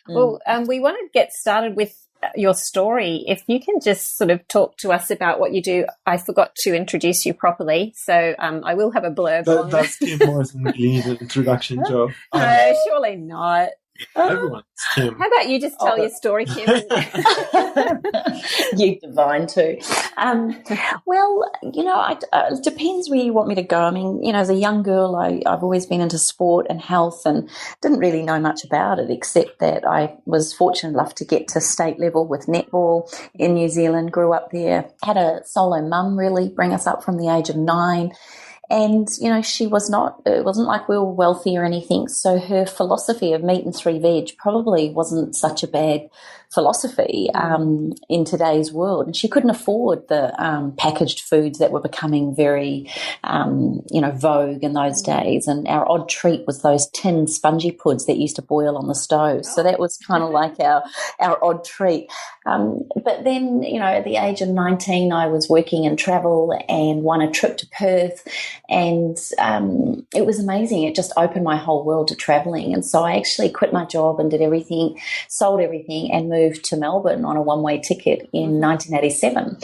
Well, we want to get started with your story. If you can just sort of talk to us about what you do. I forgot to introduce you properly, so I will have a blurb on Does Kim Morrison really need an introduction, Joe? No, surely not. Everyone's Kim. How about you just tell your story, Kim? You divine too. Well, it depends where you want me to go. I mean, as a young girl, I've always been into sport and health and didn't really know much about it, except that I was fortunate enough to get to state level with netball in New Zealand, grew up there, had a solo mum really bring us up from the age of 9. And, she it wasn't like we were wealthy or anything. So her philosophy of meat and 3 veg probably wasn't such a bad philosophy in today's world. And she couldn't afford the packaged foods that were becoming very, vogue in those days. And our odd treat was those tin spongy puds that used to boil on the stove. So that was kind of like our odd treat. But then, at the age of 19, I was working in travel and won a trip to Perth. And it was amazing. It just opened my whole world to traveling. And so I actually quit my job and did everything, sold everything, and moved to Melbourne on a one-way ticket in 1987.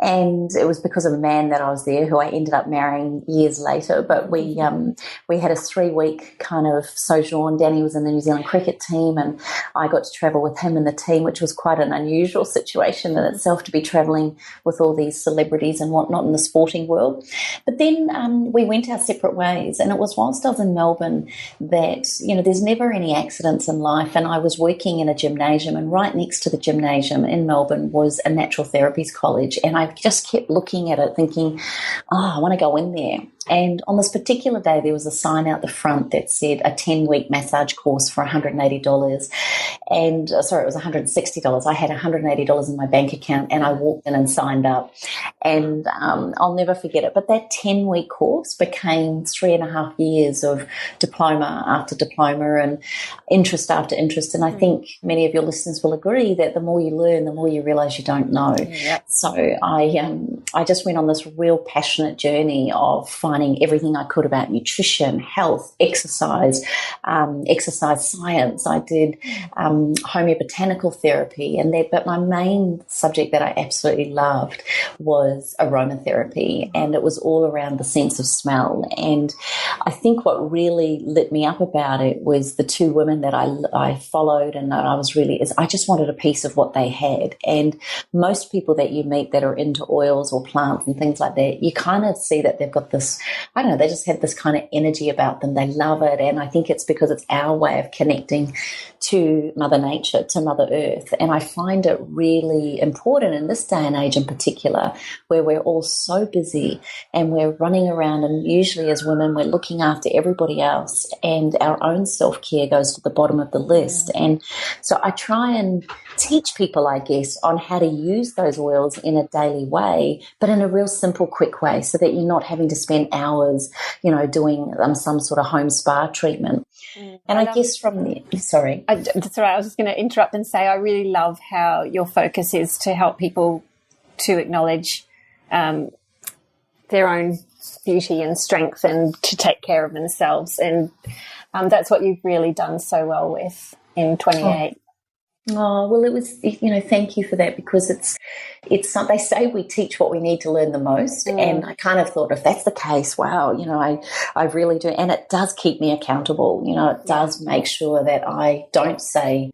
And it was because of a man that I was there who I ended up marrying years later. But we had a 3-week kind of sojourn. Danny was in the New Zealand cricket team, and I got to travel with him and the team, which was quite an unusual situation in itself, to be traveling with all these celebrities and whatnot in the sporting world. But then we went our separate ways, and it was whilst I was in Melbourne that, there's never any accidents in life, and I was working in a gymnasium, and right next to the gymnasium in Melbourne was a natural therapies college, and I just kept looking at it thinking, I want to go in there. And on this particular day, there was a sign out the front that said a 10-week massage course for $180. And sorry, it was $160. I had $180 in my bank account, and I walked in and signed up. And I'll never forget it. But that 10-week course became 3.5 years of diploma after diploma and interest after interest. And I think many of your listeners will agree that the more you learn, the more you realise you don't know. Yep. So I just went on this real passionate journey of finding everything I could about nutrition, health, exercise science. I did homeobotanical therapy, but my main subject that I absolutely loved was aromatherapy, and it was all around the sense of smell. And I think what really lit me up about it was the 2 women that I followed, and that I just wanted a piece of what they had. And most people that you meet that are into oils or plants and things like that, you kind of see that they've got this, I don't know, they just have this kind of energy about them. They love it. And I think it's because it's our way of connecting to Mother Nature, to Mother Earth. And I find it really important in this day and age in particular, where we're all so busy and we're running around, and usually as women we're looking after everybody else, and our own self-care goes to the bottom of the list. And so I try and teach people, I guess, on how to use those oils in a daily way, but in a real simple, quick way, so that you're not having to spend hours, doing some sort of home spa treatment. And I guess from the, sorry. That's all right. I was just going to interrupt and say I really love how your focus is to help people to acknowledge their own beauty and strength, and to take care of themselves. And that's what you've really done so well with in 28. Oh, well, it was, thank you for that, because it's they say we teach what we need to learn the most. And I kind of thought, if that's the case, wow, I really do. And it does keep me accountable. It does make sure that I don't say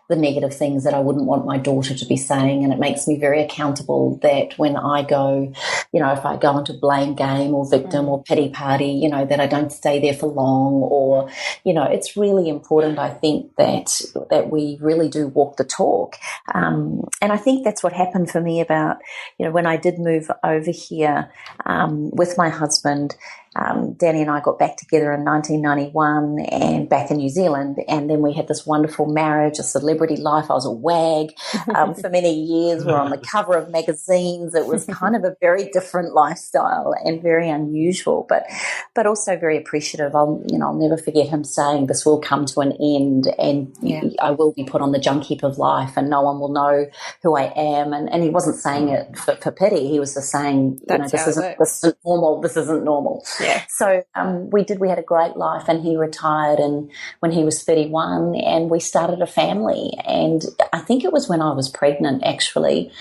the negative things that I wouldn't want my daughter to be saying. And it makes me very accountable that when I go, if I go into blame game or victim or pity party, that I don't stay there for long, or, it's really important, I think, that we really do walk the talk. And I think that's what happened for me about, when I did move over here with my husband. Danny and I got back together in 1991 and back in New Zealand, and then we had this wonderful marriage, a celebrity life. I was a wag for many years. We were on the cover of magazines. It was kind of a very different lifestyle and very unusual, but also very appreciative. I'll never forget him saying, this will come to an end, and I will be put on the junk heap of life, and no one will know who I am. And he wasn't saying it for pity. He was just saying, this isn't normal. This isn't normal. Yeah. So we had a great life, and he retired and when he was 31, and we started a family. And I think it was when I was pregnant, actually,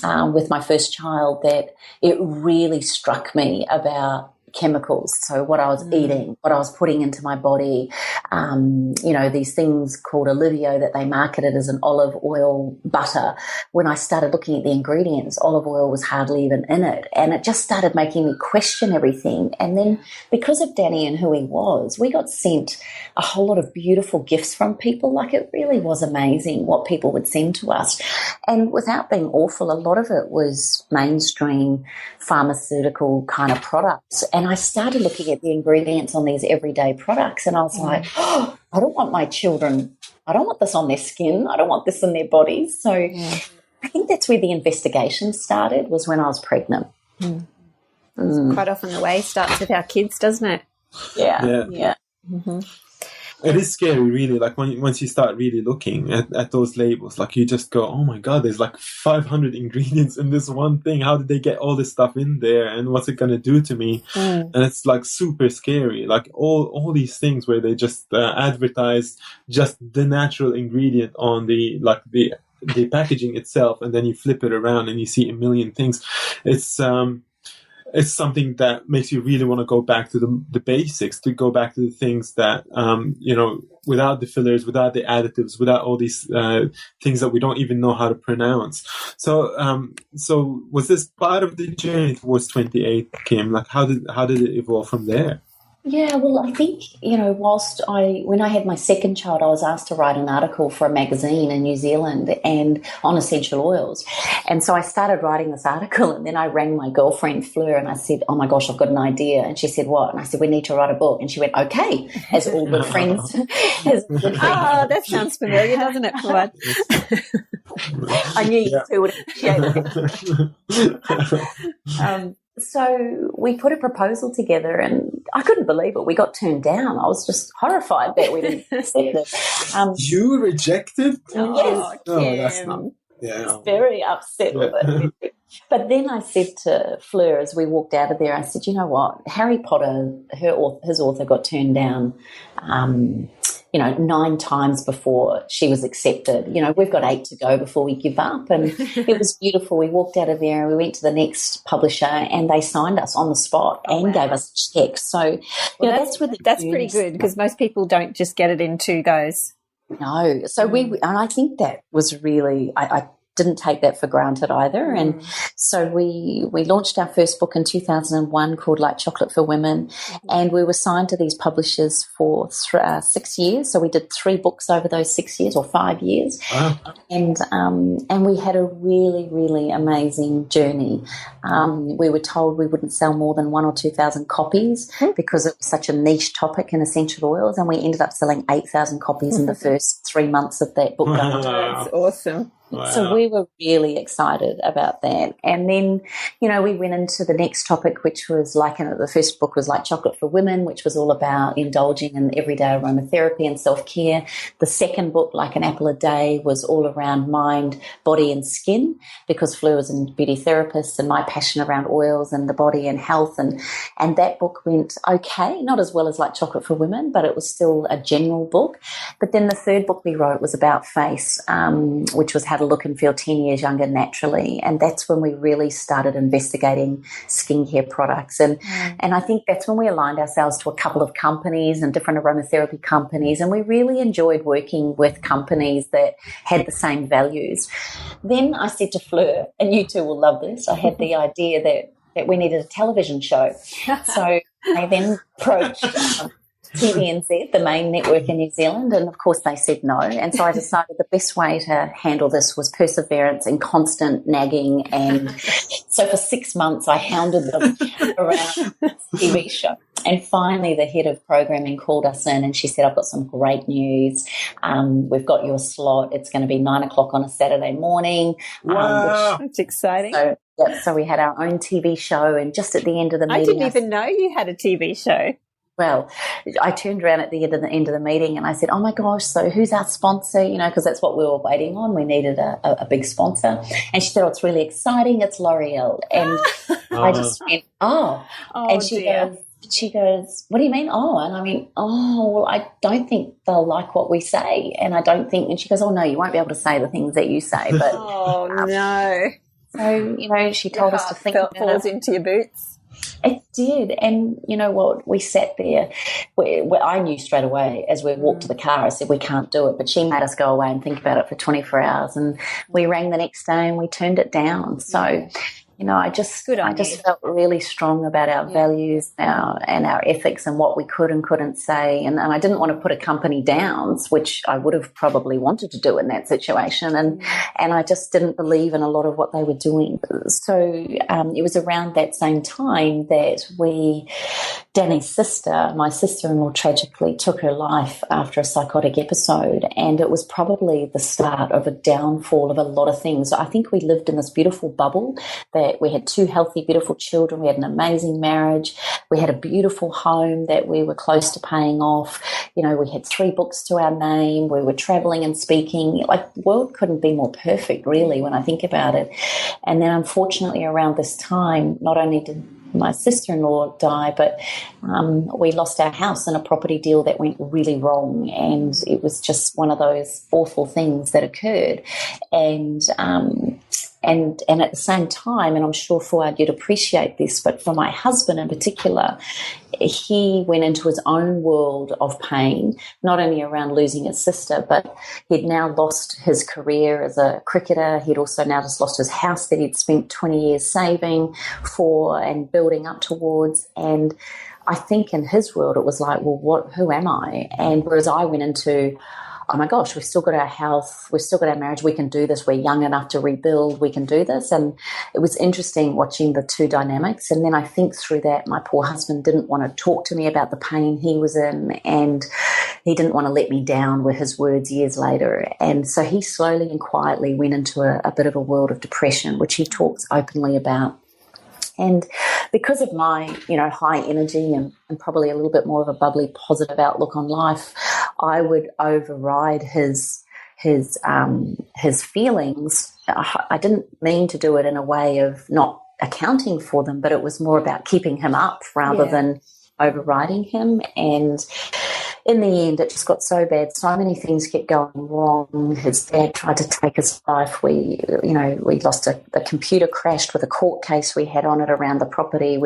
with my first child, that it really struck me about chemicals. So what I was eating, what I was putting into my body, these things called Olivio that they marketed as an olive oil butter. When I started looking at the ingredients, olive oil was hardly even in it. And it just started making me question everything. And then because of Danny and who he was, we got sent a whole lot of beautiful gifts from people. Like, it really was amazing what people would send to us. And without being awful, a lot of it was mainstream pharmaceutical kind of products. And I started looking at the ingredients on these everyday products, and I was like, oh, I don't want my children, I don't want this on their skin, I don't want this in their bodies. So I think that's where the investigation started, was when I was pregnant. Quite often the way starts with our kids, doesn't it? Yeah. Mm-hmm. It is scary, really. Like, once you start really looking at those labels, like, you just go, oh my God, there's like 500 ingredients in this one thing. How did they get all this stuff in there? And what's it going to do to me? And it's like super scary. Like, all these things where they just advertise just the natural ingredient on the packaging itself, and then you flip it around and you see a million things. It's something that makes you really want to go back to the basics, to go back to the things that, without the fillers, without the additives, without all these things that we don't even know how to pronounce. So was this part of the journey towards 28, Kim? Like, how did it evolve from there? Yeah, well, I think, when I had my second child, I was asked to write an article for a magazine in New Zealand and on essential oils. And so I started writing this article, and then I rang my girlfriend, Fleur, and I said, oh my gosh, I've got an idea. And she said, what? And I said, we need to write a book. And she went, okay, as all good friends. Oh, that sounds familiar, doesn't it, Fuad? I knew you two would appreciate it. So we put a proposal together, and I couldn't believe it. We got turned down. I was just horrified that we didn't accept it. You rejected? Yes. No, that's not. Yeah. I was very upset with it. But then I said to Fleur, as we walked out of there, I said, you know what? Harry Potter, his author got turned down 9 times before she was accepted. We've got 8 to go before we give up. And it was beautiful. We walked out of there and we went to the next publisher, and they signed us on the spot and gave us a check. So, that's pretty good, because most people don't just get it in 2 goes. No. So and I think that was really, I didn't take that for granted either. And so we launched our first book in 2001 called Like Chocolate for Women, and we were signed to these publishers for 6 years. So we did 3 books over those 6 years, or 5 years. Wow. And we had a really, really amazing journey. We were told we wouldn't sell more than 1,000 or 2,000 copies because it was such a niche topic in essential oils, and we ended up selling 8,000 copies in the first 3 months of that book. Wow. That's awesome. Wow. So we were really excited about that. And then, we went into the next topic, which was the first book was Like Chocolate for Women, which was all about indulging in everyday aromatherapy and self-care. The second book, Like an Apple a Day, was all around mind, body and skin, because Fleur was a beauty therapist and my passion around oils and the body and health. And that book went okay, not as well as Like Chocolate for Women, but it was still a general book. But then the third book we wrote was about face, which was how to look and feel 10 years younger naturally. And that's when we really started investigating skincare products. And I think that's when we aligned ourselves to a couple of companies and different aromatherapy companies. And we really enjoyed working with companies that had the same values. Then I said to Fleur, and you two will love this, I had the idea that we needed a television show. So I then approached TVNZ, the main network in New Zealand, and of course they said no. And so I decided the best way to handle this was perseverance and constant nagging. And so for 6 months I hounded them around this TV show. And finally the head of programming called us in, and she said, I've got some great news. We've got your slot. It's going to be 9 o'clock on a Saturday morning. Wow. That's exciting. So we had our own TV show, and just at the end of the meeting, I didn't even know you had a TV show. Well, I turned around at the end of the meeting and I said, oh my gosh, so who's our sponsor? Because that's what we were waiting on. We needed a big sponsor. And she said, oh, it's really exciting. It's L'Oreal. And I just went, oh. And she goes, She goes, what do you mean? Oh, and I mean, oh, well, I don't think they'll like what we say. And I don't think, and she goes, oh, no, you won't be able to say the things that you say. But oh, no. So, she told us to think about falls into your boots. It did. And you know what? We sat there. I knew straight away as we walked to the car, I said, we can't do it. But she made us go away and think about it for 24 hours. And we rang the next day and we turned it down. So, I just felt really strong about our values and our ethics and what we could and couldn't say. And I didn't want to put a company down, which I would have probably wanted to do in that situation. And I just didn't believe in a lot of what they were doing. So it was around that same time that Danny's sister, my sister-in-law, tragically took her life after a psychotic episode. And it was probably the start of a downfall of a lot of things. I think we lived in this beautiful bubble that we had 2 healthy, beautiful children. We had an amazing marriage. We had a beautiful home that we were close to paying off. We had 3 books to our name. We were traveling and speaking. Like, the world couldn't be more perfect, really, when I think about it. And then, unfortunately, around this time, not only did my sister-in-law die, but we lost our house in a property deal that went really wrong, and it was just one of those awful things that occurred. And at the same time, and I'm sure Fuad, you'd appreciate this, but for my husband in particular, he went into his own world of pain, not only around losing his sister, but he'd now lost his career as a cricketer. He'd also now just lost his house that he'd spent 20 years saving for and building up towards. And I think in his world it was like, well, who am I? And whereas I went into, oh my gosh, we've still got our health, we've still got our marriage, we can do this, we're young enough to rebuild, we can do this. And it was interesting watching the 2 dynamics. And then I think through that, my poor husband didn't want to talk to me about the pain he was in, and he didn't want to let me down, were his words years later. And so he slowly and quietly went into a bit of a world of depression, which he talks openly about. And because of my, high energy and probably a little bit more of a bubbly, positive outlook on life, I would override his feelings. I didn't mean to do it in a way of not accounting for them, but it was more about keeping him up rather than overriding him. And in the end, it just got so bad. So many things kept going wrong. His dad tried to take his life. We lost the computer crashed with a court case we had on it around the property.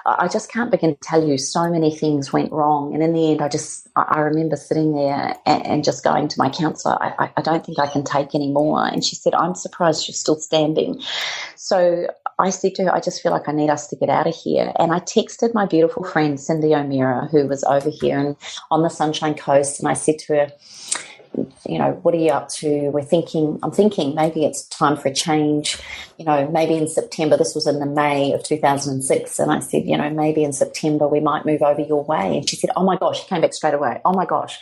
I just can't begin to tell you, so many things went wrong. And in the end, I remember sitting there and just going to my counsellor, I don't think I can take any more. And she said, I'm surprised you're still standing. So I said to her, I just feel like I need us to get out of here. And I texted my beautiful friend, Cindy O'Meara, who was over here and on the Sunshine Coast. And I said to her, what are you up to? I'm thinking maybe it's time for a change. Maybe in September, this was in the May of 2006. And I said, maybe in September we might move over your way. And she said, oh my gosh, she came back straight away. Oh my gosh.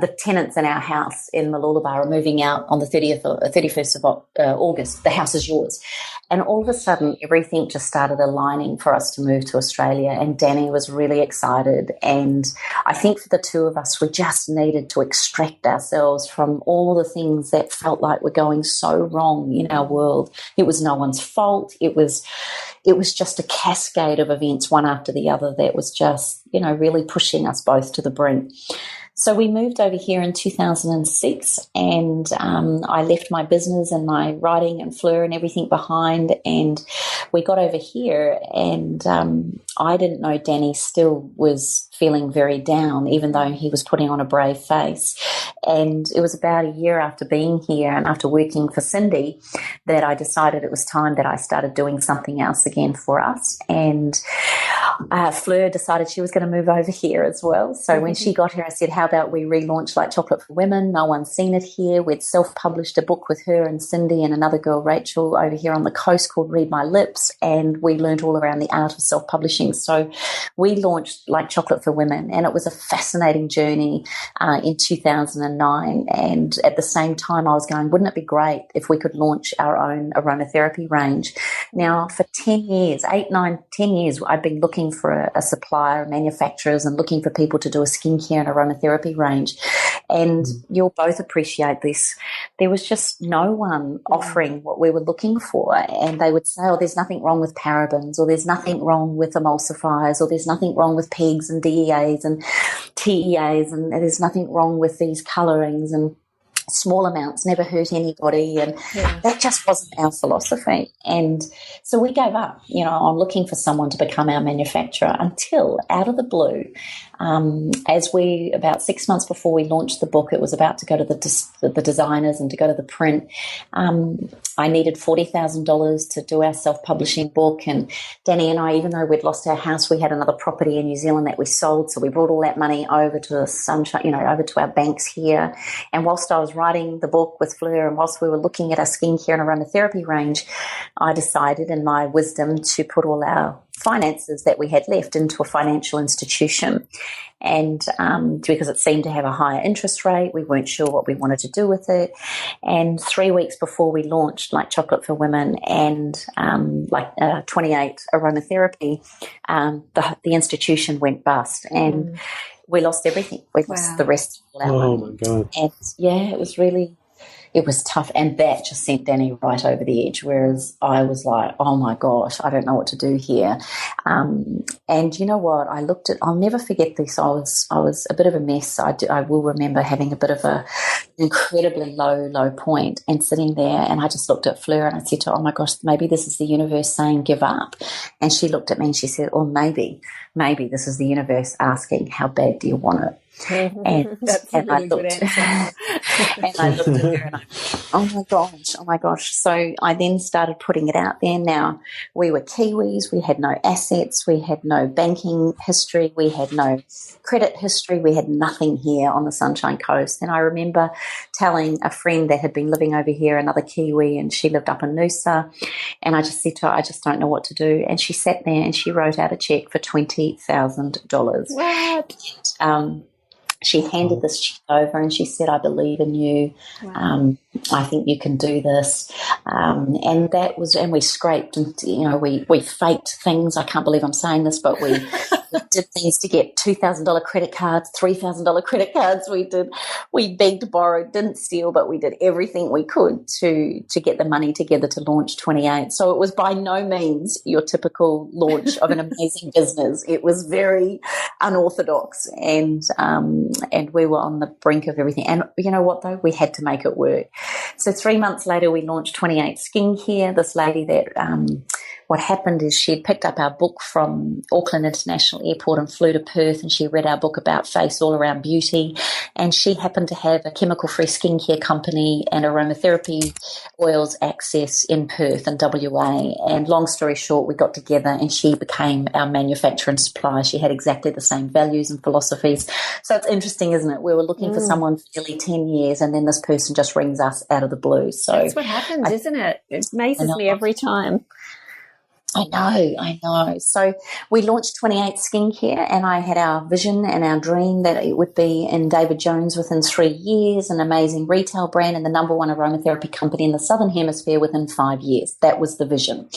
The tenants in our house in Malulabar are moving out on the 31st of August. The house is yours. And all of a sudden, everything just started aligning for us to move to Australia. And Danny was really excited. And I think for the 2 of us, we just needed to extract ourselves from all the things that felt like were going so wrong in our world. It was no one's fault. It was just a cascade of events, one after the other, that was just, really pushing us both to the brink. So we moved over here in 2006, and I left my business and my writing and Fleur and everything behind, and we got over here, and I didn't know Danny still was feeling very down, even though he was putting on a brave face. And it was about a year after being here and after working for Cindy that I decided it was time that I started doing something else again for us. And Fleur decided she was going to move over here as well. So when she got here, I said, how about we relaunch Like Chocolate for Women? No one's seen it here. We'd self-published a book with her and Cindy and another girl, Rachel, over here on the coast called Read My Lips, and we learned all around the art of self-publishing. So we launched Like Chocolate for Women, and it was a fascinating journey in 2009. And at the same time, I was going, wouldn't it be great if we could launch our own aromatherapy range? Now, for 10 years, 8, 9, 10 years, I've been looking for a supplier, manufacturers, and looking for people to do a skincare and aromatherapy range. And you'll both appreciate this. There was just no one offering what we were looking for. And they would say, oh, there's nothing wrong with parabens, or there's nothing wrong with emulsifiers, or there's nothing wrong with PEGs and DEAs and TEAs, and there's nothing wrong with these colorings, and small amounts never hurt anybody, and that just wasn't our philosophy. And so we gave up, on looking for someone to become our manufacturer, until out of the blue, about 6 months before we launched the book, it was about to go to the designers and to go to the print. I needed $40,000 to do our self-publishing book, and Danny and I, even though we'd lost our house, we had another property in New Zealand that we sold, so we brought all that money over to the sunshine, over to our banks here. And whilst I was writing the book with Fleur, and whilst we were looking at our skincare and aromatherapy range, I decided in my wisdom to put all our finances that we had left into a financial institution. And because it seemed to have a higher interest rate, we weren't sure what we wanted to do with it. And 3 weeks before we launched Like Chocolate for Women and 28 Aromatherapy, the institution went bust, and we lost everything. We lost the rest of our money. Oh my God. And it was tough, and that just sent Danny right over the edge, whereas I was like, oh my gosh, I don't know what to do here. And you know what? I'll never forget this. I was a bit of a mess. I will remember having a bit of an incredibly low point, and sitting there, and I just looked at Fleur and I said to her, oh my gosh, maybe this is the universe saying give up. And she looked at me and she said, oh, maybe this is the universe asking, how bad do you want it? And, That's and a really I looked, good answer. and I looked at her and oh my gosh. So I then started putting it out there. Now, we were Kiwis, we had no assets, we had no banking history, we had no credit history, we had nothing here on the Sunshine Coast. And I remember telling a friend that had been living over here, another Kiwi, and she lived up in Noosa, and I just said to her, I just don't know what to do. And she sat there and she wrote out a check for $20,000. What? She handed this check over and she said, I believe in you. Wow. I think you can do this. And we scraped, and, we faked things. I can't believe I'm saying this, but we did things to get $2,000 credit cards, $3,000 credit cards. We begged, borrowed, didn't steal, but we did everything we could to get the money together to launch 28. So it was by no means your typical launch of an amazing business. It was very unorthodox, and we were on the brink of everything. And you know what, though? We had to make it work. So 3 months later, we launched 28 Skincare. This lady that what happened is she had picked up our book from Auckland International Airport and flew to Perth, and she read our book about face all around beauty, and she happened to have a chemical-free skincare company and aromatherapy oils access in Perth and WA. And long story short, we got together and she became our manufacturer and supplier. She had exactly the same values and philosophies. So it's interesting, isn't it? We were looking for someone for nearly 10 years, and then this person just rings us out of the blue. So that's what happens, isn't it? It amazes me every time. I know. So we launched 28 Skincare, and I had our vision and our dream that it would be in David Jones within 3 years, an amazing retail brand, and the number one aromatherapy company in the Southern Hemisphere within 5 years. That was the vision.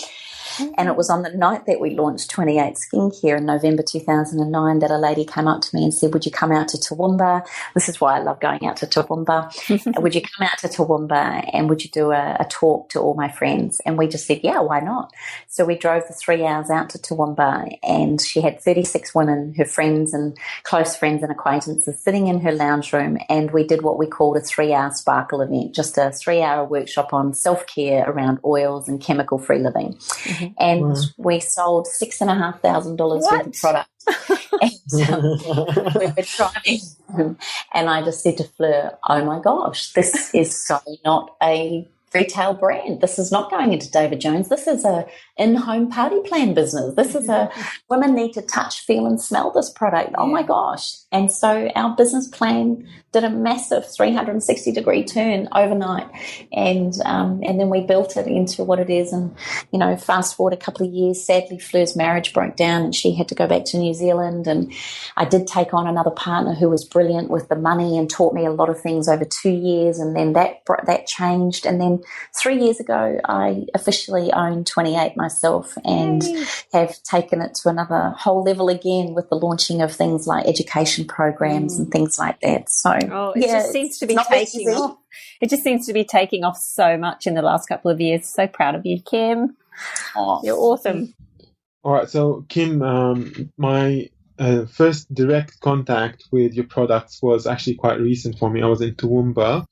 And it was on the night that we launched 28 Skincare in November 2009 that a lady came up to me and said, would you come out to Toowoomba? This is why I love going out to Toowoomba. Would you come out to Toowoomba and would you do a talk to all my friends? And we just said, yeah, why not? So we drove the 3 hours out to Toowoomba, and she had 36 women, her friends and close friends and acquaintances, sitting in her lounge room, and we did what we called a 3-hour sparkle event, just a 3-hour workshop on self-care around oils and chemical-free living. Mm-hmm. And we sold $6,500 worth of product. And we were driving, and I just said to Fleur, oh my gosh, this is so not a retail brand. This is not going into David Jones. This is a in-home party plan business. This is women need to touch, feel and smell this product. Oh my gosh. And so our business plan did a massive 360-degree turn overnight. And then we built it into what it is. And, fast forward a couple of years, sadly, Fleur's marriage broke down and she had to go back to New Zealand. And I did take on another partner who was brilliant with the money and taught me a lot of things over 2 years. And then that changed. And then 3 years ago, I officially own 28 myself and have taken it to another whole level again with the launching of things like Education meditation programs and things like that. So, it just seems to be taking off. It just seems to be taking off so much in the last couple of years. So proud of you, Kim. Oh, you're awesome. All right, so Kim, my first direct contact with your products was actually quite recent for me. I was in Toowoomba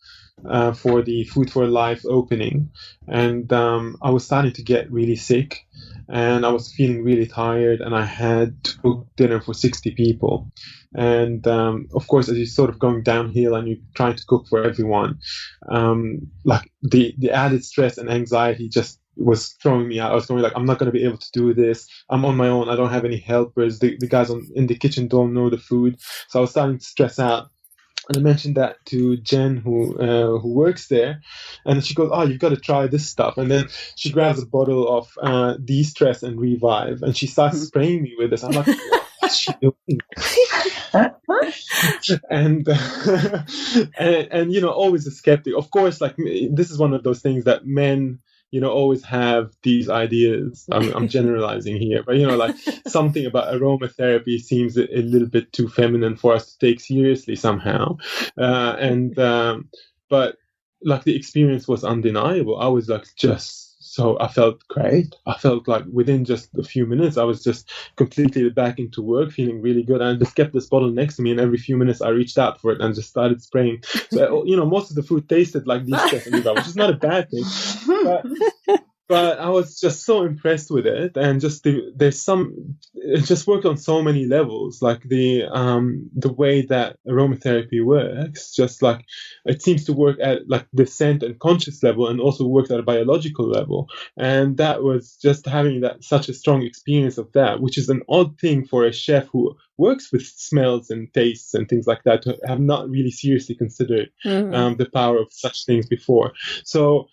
for the Food for Life opening, and I was starting to get really sick, and I was feeling really tired, and I had to cook dinner for 60 people. And of course, as you're sort of going downhill and you're trying to cook for everyone, like the added stress and anxiety just was throwing me out. I was going like, I'm not going to be able to do this. I'm on my own. I don't have any helpers. The guys in the kitchen don't know the food. So I was starting to stress out. And I mentioned that to Jen, who works there, and she goes, "Oh, you've got to try this stuff." And then she grabs a bottle of De-Stress and Revive, and she starts spraying me with this. I'm like, "What's she doing?" and always a skeptic. Of course, like this is one of those things that men, always have these ideas. I'm generalizing here, but like something about aromatherapy seems a little bit too feminine for us to take seriously somehow. But like the experience was undeniable. I was like I felt great. I felt like within just a few minutes, I was just completely back into work, feeling really good. And I just kept this bottle next to me, and every few minutes I reached out for it and just started spraying. So, most of the food tasted like De-Stress and Revive, which is not a bad thing. But I was just so impressed with it, and it just worked on so many levels. Like the way that aromatherapy works, just like it seems to work at like the scent and conscious level, and also works at a biological level. And that was just having such a strong experience of that, which is an odd thing for a chef who works with smells and tastes and things like that to have not really seriously considered the power of such things before. So.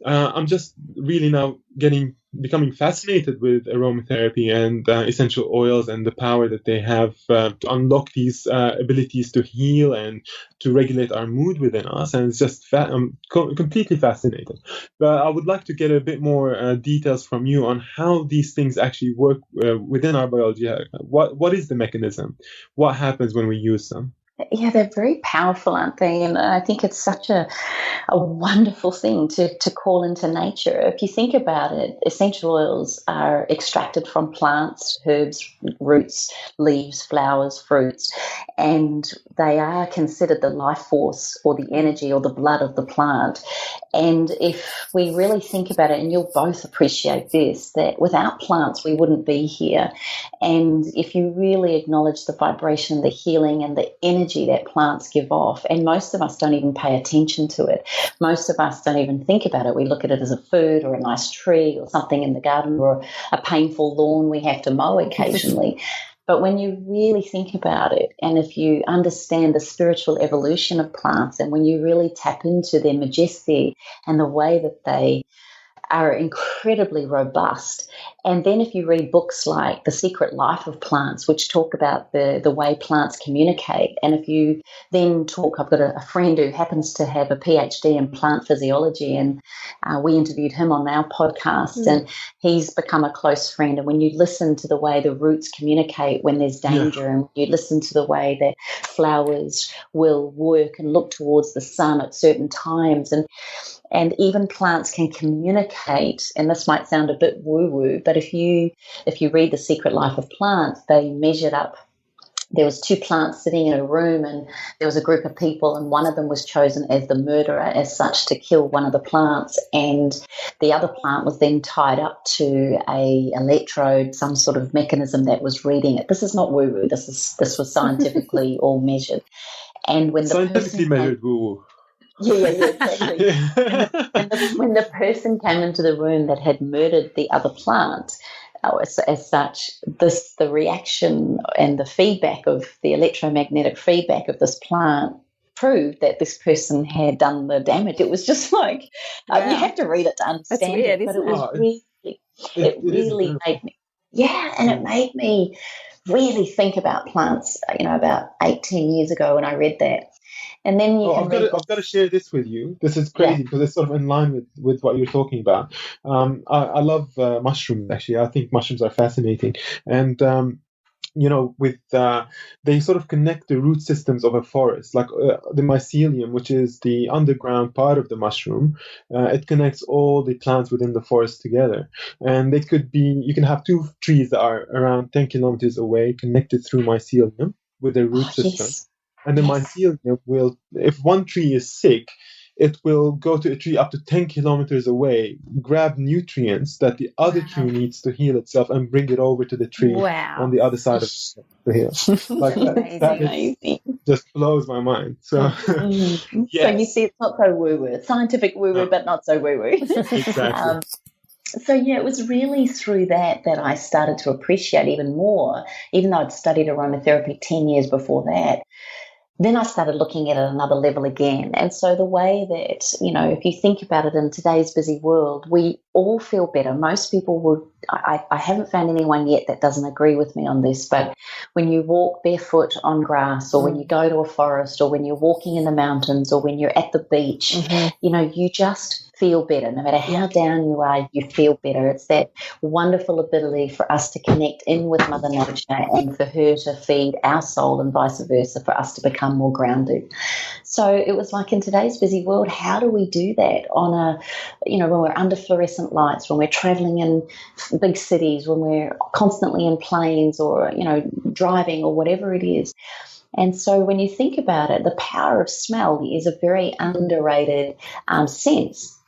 I'm just really now becoming fascinated with aromatherapy and essential oils and the power that they have to unlock these abilities to heal and to regulate our mood within us. And it's just I'm completely fascinated. But I would like to get a bit more details from you on how these things actually work within our biology. What is the mechanism? What happens when we use them? Yeah, they're very powerful, aren't they? And I think it's such a wonderful thing to call into nature. If you think about it, essential oils are extracted from plants, herbs, roots, leaves, flowers, fruits, and they are considered the life force or the energy or the blood of the plant. And if we really think about it, and you'll both appreciate this, that without plants we wouldn't be here. And if you really acknowledge the vibration, the healing and the energy that plants give off, and most of us don't even pay attention to it. Most of us don't even think about it. We look at it as a food or a nice tree or something in the garden or a painful lawn we have to mow occasionally. But when you really think about it, and if you understand the spiritual evolution of plants, and when you really tap into their majesty and the way that they are incredibly robust. And then if you read books like The Secret Life of Plants, which talk about the way plants communicate, and if you then talk, I've got a friend who happens to have a PhD in plant physiology, and we interviewed him on our podcast, and he's become a close friend. And when you listen to the way the roots communicate when there's danger, and you listen to the way that flowers will work and look towards the sun at certain times, and even plants can communicate, and this might sound a bit woo-woo, but if you read The Secret Life of Plants, they measured up. There was 2 plants sitting in a room, and there was a group of people, and one of them was chosen as the murderer as such to kill one of the plants, and the other plant was then tied up to a electrode, some sort of mechanism that was reading it. This is not woo-woo. This was scientifically all measured. And when the scientifically measured woo-woo. Yeah, exactly. When the person came into the room that had murdered the other plant, as such, the reaction and the feedback of the electromagnetic feedback of this plant proved that this person had done the damage. It was just like, you have to read it to understand weird, it, but it was it really made me, and it made me really think about plants, about 18 years ago when I read that. And then I've got to share this with you. This is crazy because it's sort of in line with what you're talking about. I love mushrooms, actually. I think mushrooms are fascinating. And with they sort of connect the root systems of a forest, like the mycelium, which is the underground part of the mushroom. It connects all the plants within the forest together, and they could be. You can have two trees that are around 10 kilometers away, connected through mycelium with their root system, Yes. and the mycelium will, if one tree is sick, it will go to a tree up to 10 kilometers away, grab nutrients that the other tree needs to heal itself, and bring it over to the tree on the other side of the hill. Like that just blows my mind. So, yes. So you see, it's not so woo-woo. It's scientific woo-woo, but not so woo-woo. Exactly. So, yeah, it was really through that I started to appreciate even more, even though I'd studied aromatherapy 10 years before that. Then I started looking at it another level again. And so the way that, if you think about it in today's busy world, we all feel better. Most people would, I haven't found anyone yet that doesn't agree with me on this, but when you walk barefoot on grass, or when you go to a forest, or when you're walking in the mountains, or when you're at the beach, you just feel better. No matter how down you are, you feel better. It's that wonderful ability for us to connect in with Mother Nature and for her to feed our soul, and vice versa, for us to become more grounded. So it was like, in today's busy world, how do we do that on when we're under fluorescent lights, when we're traveling in big cities, when we're constantly in planes, or, driving, or whatever it is. And so when you think about it, the power of smell is a very underrated sense.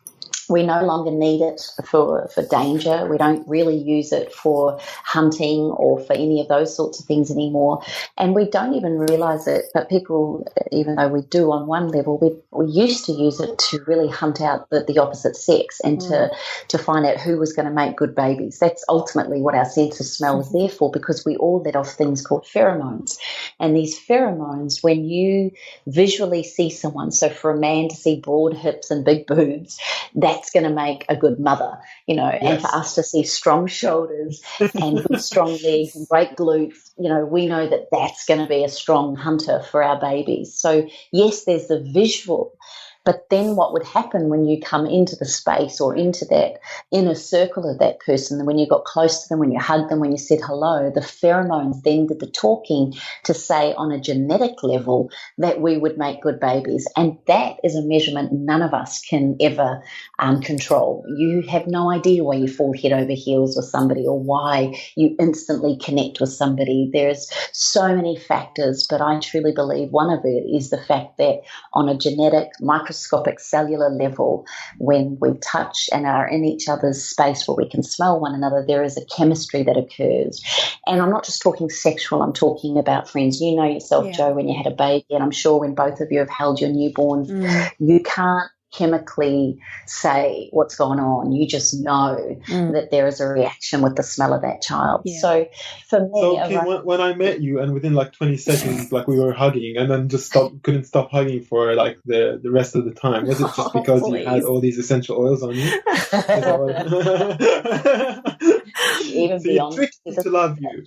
We no longer need it for danger. We don't really use it for hunting or for any of those sorts of things anymore. And we don't even realize it, but people, even though we do on one level, we used to use it to really hunt out the opposite sex, and to find out who was going to make good babies. That's ultimately what our sense of smell is there for, because we all let off things called pheromones. And these pheromones, when you visually see someone, so for a man to see broad hips and big boobs, that's going to make a good mother, and for us to see strong shoulders and good strong legs and great glutes, we know that that's going to be a strong hunter for our babies. So yes, there's the visual, but then what would happen when you come into the space, or into that inner circle of that person, when you got close to them, when you hugged them, when you said hello, the pheromones then did the talking to say on a genetic level that we would make good babies. And that is a measurement none of us can ever control. You have no idea why you fall head over heels with somebody, or why you instantly connect with somebody. There's so many factors, but I truly believe one of it is the fact that on a genetic, microscopic, cellular level, when we touch and are in each other's space where we can smell one another, there is a chemistry that occurs. And I'm not just talking sexual, I'm talking about friends. You know yourself, Jo, when you had a baby, and I'm sure when both of you have held your newborns, you can't chemically say what's going on. You just know that there is a reaction with the smell of that child. So for me, Kim, when I met you, and within like 20 seconds, like we were hugging, and then just couldn't stop hugging for like the rest of the time. Was it just because you had all these essential oils on you? Even beyond, you tricked me to love you.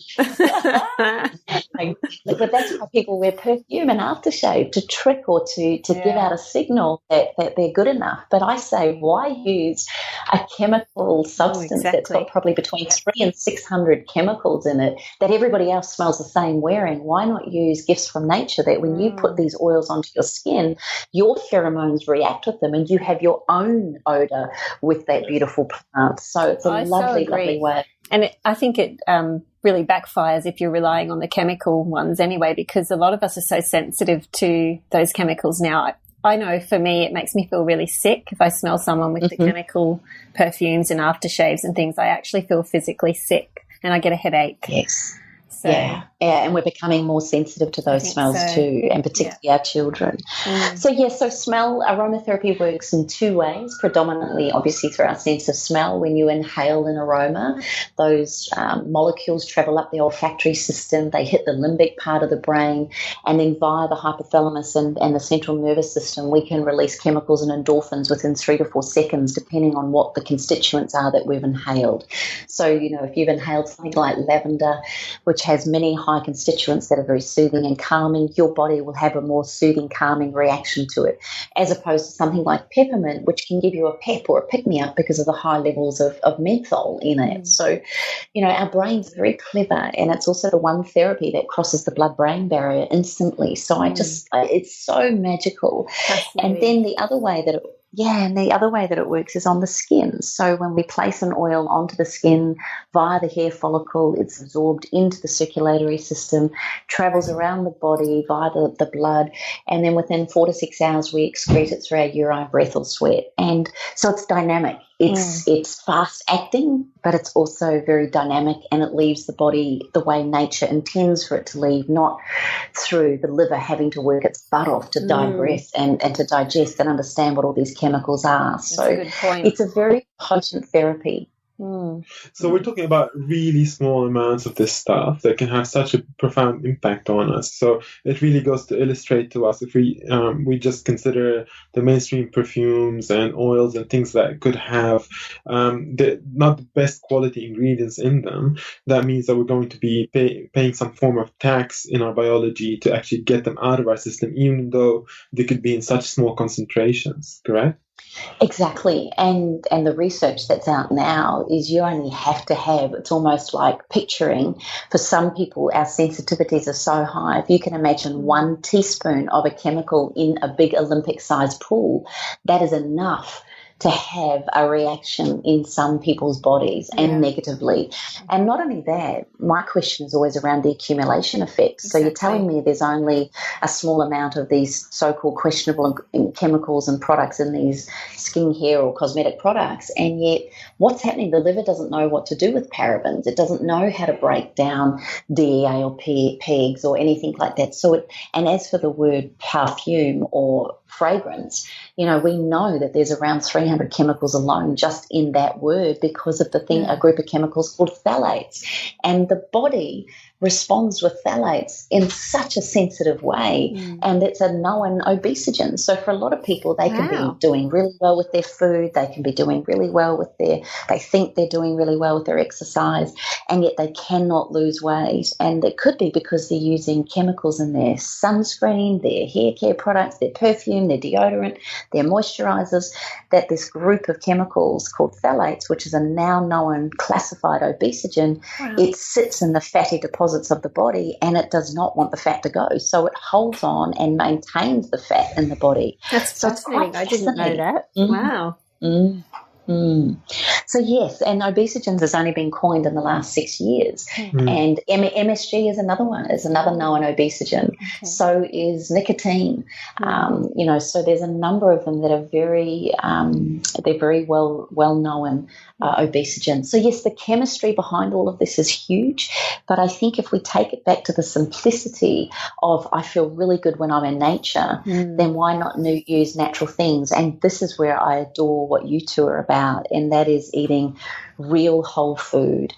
But that's why people wear perfume and aftershave, to trick, or to give out a signal that they're good enough. But I say, why use a chemical substance that's got probably between 300 and 600 chemicals in it that everybody else smells the same wearing? Why not use gifts from nature that when you put these oils onto your skin, your pheromones react with them, and you have your own odor with that beautiful plant? So it's a lovely way. And I think it really backfires if you're relying on the chemical ones anyway, because a lot of us are so sensitive to those chemicals now. I know for me, it makes me feel really sick if I smell someone with the chemical perfumes and aftershaves and things. I actually feel physically sick, and I get a headache. Yes. So, and we're becoming more sensitive to those smells too, and particularly our children. So smell, aromatherapy works in two ways, predominantly obviously through our sense of smell. When you inhale an aroma, those molecules travel up the olfactory system, they hit the limbic part of the brain, and then via the hypothalamus and the central nervous system, we can release chemicals and endorphins within 3 to 4 seconds, depending on what the constituents are that we've inhaled. So, if you've inhaled something like lavender, which has many high constituents that are very soothing and calming, your body will have a more soothing, calming reaction to it, as opposed to something like peppermint, which can give you a pep or a pick-me-up because of the high levels of menthol in it. So, our brain's very clever, and it's also the one therapy that crosses the blood-brain barrier instantly. So it's so magical. And then the other way that it works is on the skin. So when we place an oil onto the skin via the hair follicle, it's absorbed into the circulatory system, travels around the body via the blood, and then within 4 to 6 hours we excrete it through our urine, breath or sweat. And so it's dynamic. It's fast acting, but it's also very dynamic, and it leaves the body the way nature intends for it to leave, not through the liver having to work its butt off to digress and to digest and understand what all these chemicals are. That's a good point. It's a very potent therapy. So we're talking about really small amounts of this stuff that can have such a profound impact on us. So it really goes to illustrate to us, if we just consider the mainstream perfumes and oils and things that could have not the best quality ingredients in them, that means that we're going to be paying some form of tax in our biology to actually get them out of our system, even though they could be in such small concentrations, correct? Exactly. And the research that's out now is you only have to have, it's almost like picturing, for some people our sensitivities are so high. If you can imagine 1 teaspoon of a chemical in a big Olympic-sized pool, that is enough to have a reaction in some people's bodies and negatively. And not only that, my question is always around the accumulation effect. So you're telling me there's only a small amount of these so-called questionable chemicals and products in these skin, hair or cosmetic products, and yet what's happening? The liver doesn't know what to do with parabens. It doesn't know how to break down DEA or PEGs or anything like that. And as for the word perfume or fragrance, we know that there's around 300 chemicals alone just in that word because of a group of chemicals called phthalates. And the body responds with phthalates in such a sensitive way, and it's a known obesogen. So for a lot of people, they can be doing really well with their food, they can be doing really well with they think they're doing really well with their exercise, and yet they cannot lose weight. And it could be because they're using chemicals in their sunscreen, their hair care products, their perfume, their deodorant, their moisturizers, that this group of chemicals called phthalates, which is a now known classified obesogen, it sits in the fatty deposits of the body, and it does not want the fat to go. So it holds on and maintains the fat in the body. That's fascinating. I didn't know that. Wow. So yes, and obesogens has only been coined in the last 6 years, and MSG is another one, is another known obesogen. So is nicotine. So there's a number of them that are they're very well known obesogens. So yes, the chemistry behind all of this is huge, but I think if we take it back to the simplicity of I feel really good when I'm in nature, then why not use natural things? And this is where I adore what you two are about, and that is eating real whole food,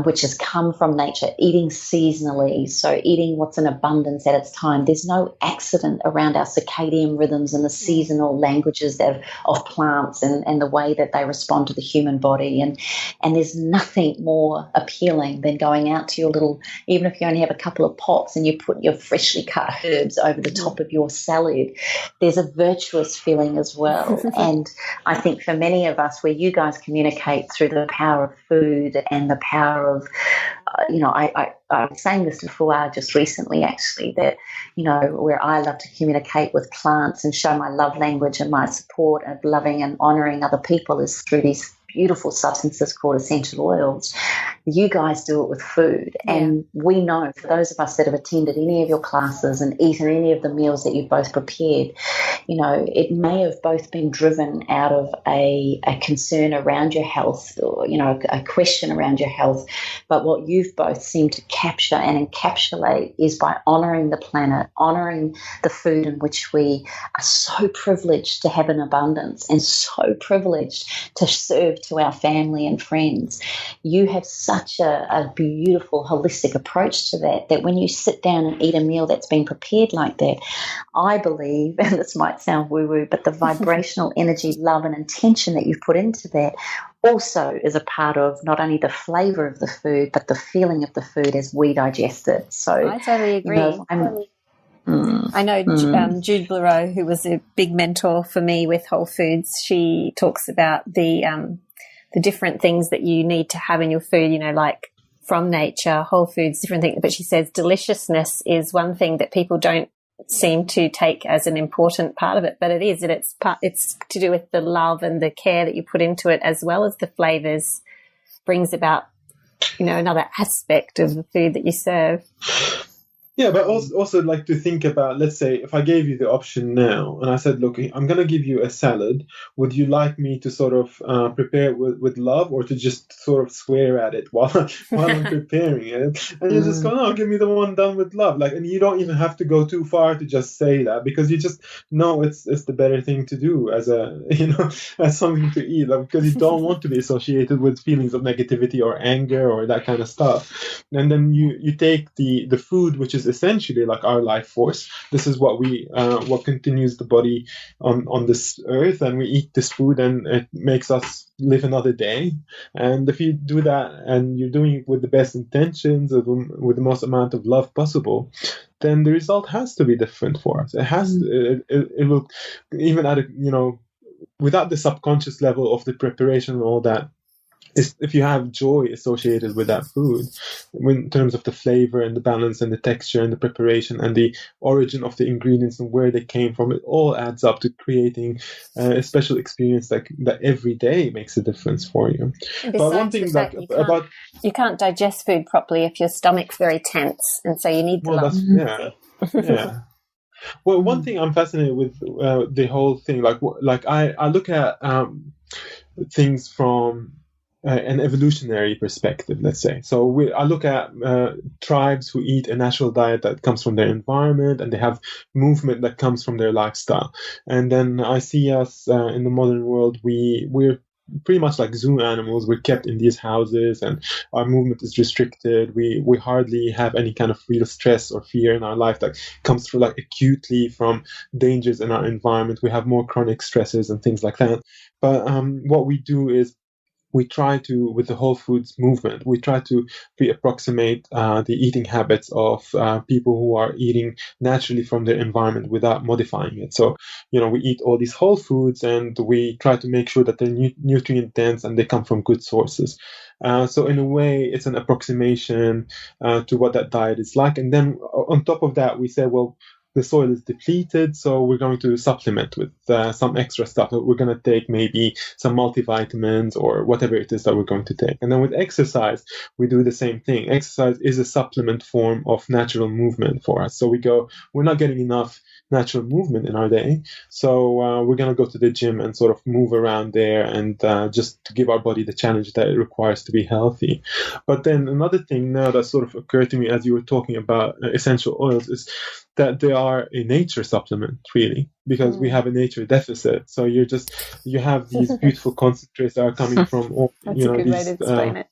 which has come from nature, eating seasonally, so eating what's in abundance at its time. There's no accident around our circadian rhythms and the seasonal languages of plants and the way that they respond to the human body. And there's nothing more appealing than going out to your little, even if you only have a couple of pots and you put your freshly cut herbs over the top of your salad, there's a virtuous feeling as well. And I think for many of us, where you guys communicate through the power of food and the power of, I was saying this to Fuad just recently, actually, that, where I love to communicate with plants and show my love language and my support of loving and honouring other people is through these beautiful substances called essential oils. You guys do it with food. And we know, for those of us that have attended any of your classes and eaten any of the meals that you've both prepared, it may have both been driven out of a concern around your health or, a question around your health. But what you've both seemed to capture and encapsulate is by honouring the planet, honouring the food in which we are so privileged to have in abundance and so privileged to serve to our family and friends. You have such a beautiful holistic approach to that when you sit down and eat a meal that's been prepared like that, I believe, and this might sound woo-woo, but the vibrational energy, love and intention that you've put into that also is a part of not only the flavour of the food, but the feeling of the food as we digest it. So I totally agree. I know Jude Blereau, who was a big mentor for me with Whole Foods, she talks about the different things that you need to have in your food, like from nature, whole foods, different things. But she says deliciousness is one thing that people don't seem to take as an important part of it, but it is. It's to do with the love and the care that you put into it, as well as the flavors, brings about, another aspect of the food that you serve. Yeah, but also like to think about, let's say, if I gave you the option now and I said, look, I'm going to give you a salad. Would you like me to sort of prepare it with love, or to just sort of swear at it while I'm preparing it? And you just go, no, give me the one done with love. Like, and you don't even have to go too far to just say that, because you just know it's the better thing to do as as something to eat, like, because you don't want to be associated with feelings of negativity or anger or that kind of stuff. And then you take the food, which is essentially like our life force. This is what what continues the body on this earth, and we eat this food and it makes us live another day. And if you do that and you're doing it with the best intentions, with the most amount of love possible, then the result has to be different for us. It has to, it will, even at without the subconscious level of the preparation and all that, if you have joy associated with that food, in terms of the flavor and the balance and the texture and the preparation and the origin of the ingredients and where they came from, it all adds up to creating a special experience that every day makes a difference for you. And besides, but one thing you can't digest food properly if your stomach's very tense, and so you need the love. Yeah. Well, one thing I'm fascinated with the whole thing, like I look at things from an evolutionary perspective, let's say. So I look at tribes who eat a natural diet that comes from their environment, and they have movement that comes from their lifestyle. And then I see us in the modern world, we're pretty much like zoo animals. We're kept in these houses, and our movement is restricted. We hardly have any kind of real stress or fear in our life that comes through like acutely from dangers in our environment. We have more chronic stresses and things like that. But what we do is, we try to, with the whole foods movement, we try to approximate the eating habits of people who are eating naturally from their environment without modifying it. So, we eat all these whole foods, and we try to make sure that they're nutrient dense and they come from good sources. So in a way, it's an approximation to what that diet is like. And then on top of that, we say, well, the soil is depleted, so we're going to supplement with some extra stuff. We're going to take maybe some multivitamins or whatever it is that we're going to take. And then with exercise, we do the same thing. Exercise is a supplement form of natural movement for us. So we go, we're not getting enough natural movement in our day, so we're going to go to the gym and sort of move around there, and just to give our body the challenge that it requires to be healthy. But then another thing now that sort of occurred to me as you were talking about essential oils is that they are a nature supplement, really, because we have a nature deficit. So you have these beautiful concentrates that are coming from all, That's a good way to explain it.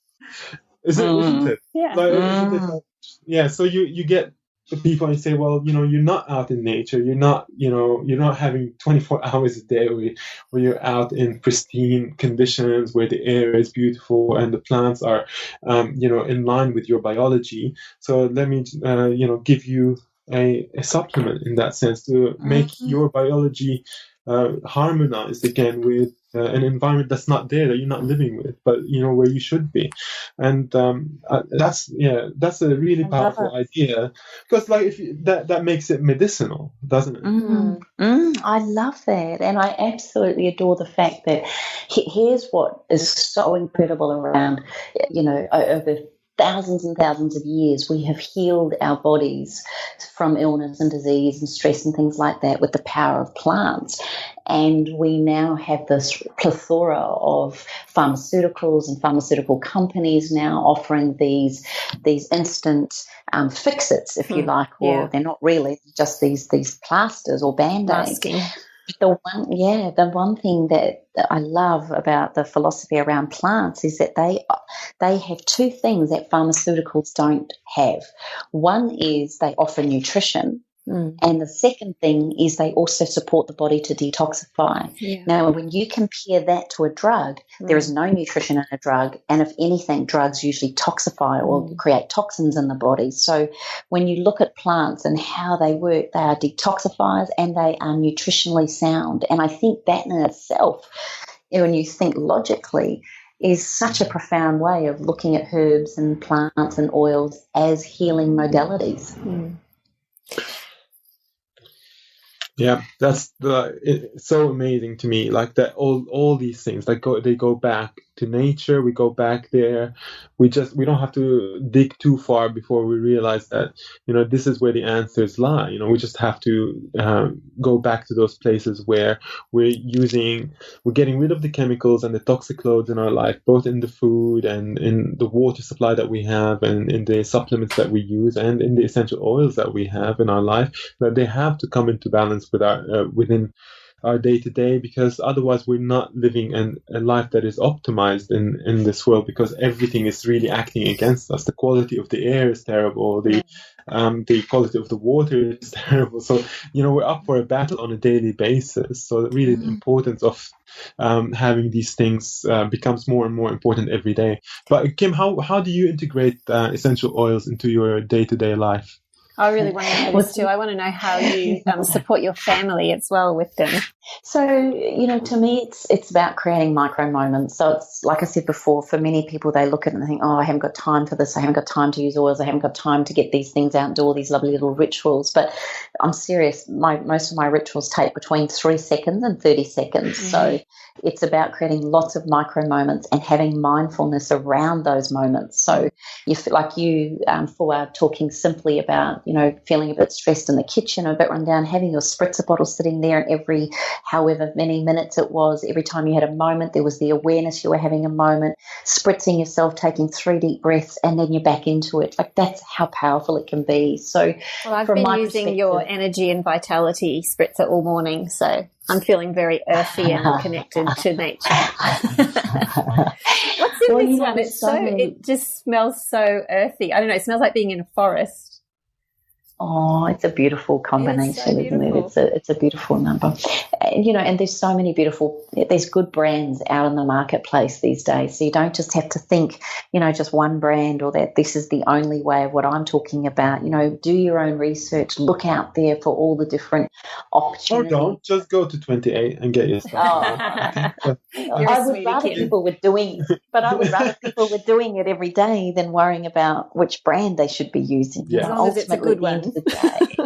Isn't it? Yeah. Yeah. So you get the people and say, well, you're not out in nature. You're not having 24 hours a day where you're out in pristine conditions where the air is beautiful and the plants are, in line with your biology. So let me, give you a supplement in that sense to make your biology harmonized again with an environment that's not there, that you're not living with, but where you should be. And that's a really powerful idea, because that makes it medicinal, doesn't it? I love that, and I absolutely adore the fact that here's what is so incredible around, over thousands and thousands of years, we have healed our bodies from illness and disease and stress and things like that with the power of plants. And we now have this plethora of pharmaceuticals and pharmaceutical companies now offering these instant fix-its, if you like, or they're not really just these plasters or band-aids. The one thing that I love about the philosophy around plants is that they have two things that pharmaceuticals don't have. One is they offer nutrition. And the second thing is they also support the body to detoxify. Yeah. Now, when you compare that to a drug, there is no nutrition in a drug. And if anything, drugs usually toxify or create toxins in the body. So when you look at plants and how they work, they are detoxifiers and they are nutritionally sound. And I think that in itself, when you think logically, is such a profound way of looking at herbs and plants and oils as healing modalities. Yeah, it's so amazing to me. Like that, all these things, they go back to nature. We go back there. We don't have to dig too far before we realize that, this is where the answers lie. We just have to go back to those places where we're getting rid of the chemicals and the toxic loads in our life, both in the food and in the water supply that we have, and in the supplements that we use, and in the essential oils that we have in our life. That they have to come into balance with within our day-to-day, because otherwise we're not living a life that is optimized in this world, because everything is really acting against us. The quality of the air is terrible, the quality of the water is terrible. So we're up for a battle on a daily basis. So really the importance of having these things becomes more and more important every day. But Kim, how do you integrate essential oils into your day-to-day life? I really want to know this too. I want to know how you support your family as well with them. So, to me, it's about creating micro moments. So it's like I said before, for many people, they look at it and think, oh, I haven't got time for this. I haven't got time to use oils. I haven't got time to get these things out and do all these lovely little rituals. But I'm serious. Most of my rituals take between 3 seconds and 30 seconds. So it's about creating lots of micro moments and having mindfulness around those moments. So you feel like Fuad, talking simply about, feeling a bit stressed in the kitchen, a bit run down, having your spritzer bottle sitting there, and every however many minutes it was, every time you had a moment, there was the awareness you were having a moment, spritzing yourself, taking 3 deep breaths, and then you're back into it. Like, that's how powerful it can be. So I've been using your energy and vitality spritzer all morning, so I'm feeling very earthy and connected to nature. What's in this one? It just smells so earthy. I don't know, it smells like being in a forest. Oh, it's a beautiful combination, isn't it? It's a beautiful number. And there's so many there's good brands out in the marketplace these days. So you don't just have to think, just one brand or that this is the only way of what I'm talking about. Do your own research, look out there for all the different opportunities. Or don't, just go to 28 and get your stuff. I would rather people were doing it every day than worrying about which brand they should be using. Yeah. As long as it's a good one.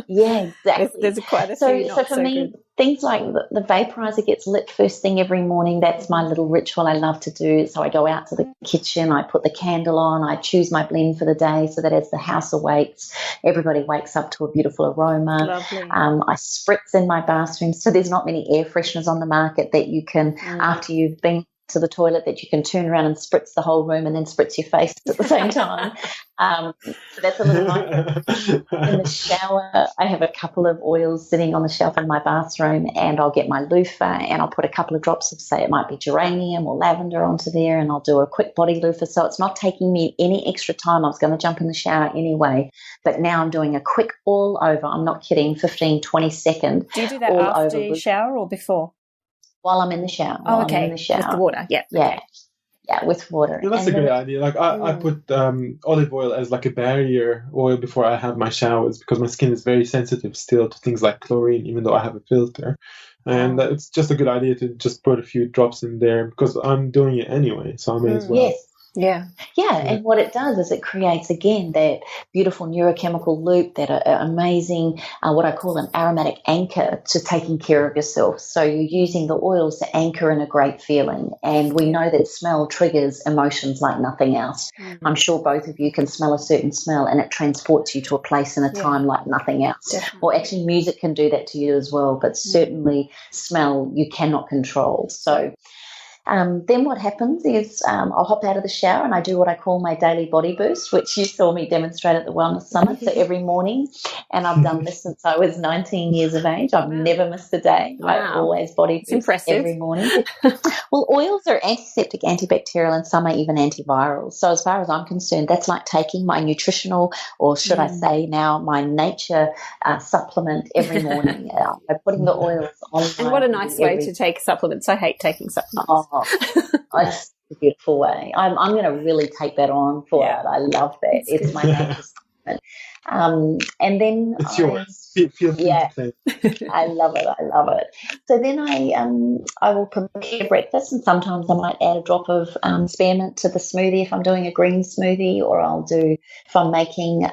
Yeah, exactly. There's quite a few so for me, good. Things like the vaporizer gets lit first thing every morning. That's my little ritual I love to do. So I go out to the kitchen, I put the candle on, I choose my blend for the day so that as the house awakes, everybody wakes up to a beautiful aroma. Lovely. I spritz in my bathroom. So there's not many air fresheners on the market that you can, after you've been to the toilet, that you can turn around and spritz the whole room and then spritz your face at the same time. So that's a little nice. In the shower, I have a couple of oils sitting on the shelf in my bathroom, and I'll get my loofah and I'll put a couple of drops of, say, it might be geranium or lavender onto there, and I'll do a quick body loofah. So it's not taking me any extra time. I was going to jump in the shower anyway, but now I'm doing a quick all over. I'm not kidding, 15, 20 second. Do you do that after you shower or before? While I'm in the shower. Oh, okay. With the water, yeah. Yeah. Yeah, with water. Yeah, that's a great idea. Like I put olive oil as like a barrier oil before I have my showers, because my skin is very sensitive still to things like chlorine, even though I have a filter. And it's just a good idea to just put a few drops in there, because I'm doing it anyway, so I may as well. Yes. Yeah. And what it does is it creates, again, that beautiful neurochemical loop, that amazing, what I call an aromatic anchor to taking care of yourself. So you're using the oils to anchor in a great feeling. And we know that smell triggers emotions like nothing else. I'm sure both of you can smell a certain smell and it transports you to a place and a time like nothing else. Definitely. Or actually music can do that to you as well, but certainly smell you cannot control. So Then what happens is I'll hop out of the shower and I do what I call my daily body boost, which you saw me demonstrate at the Wellness Summit. So every morning, and I've done this since I was 19 years of age. I've never missed a day. Wow. I always body boost impressive. every morning. Well, oils are antiseptic, antibacterial, and some are even antiviral. So as far as I'm concerned, that's like taking my nutritional, or should I say now, my nature supplement every morning. By putting the oils on. And what a nice way to take supplements. I hate taking supplements. It's a beautiful way. I'm going to really take that on for it. I love that. It's my nature supplement. And then it's yours. Feel free to play. I love it. So then I will prepare breakfast, and sometimes I might add a drop of spearmint to the smoothie if I'm doing a green smoothie, or I'll do, if I'm making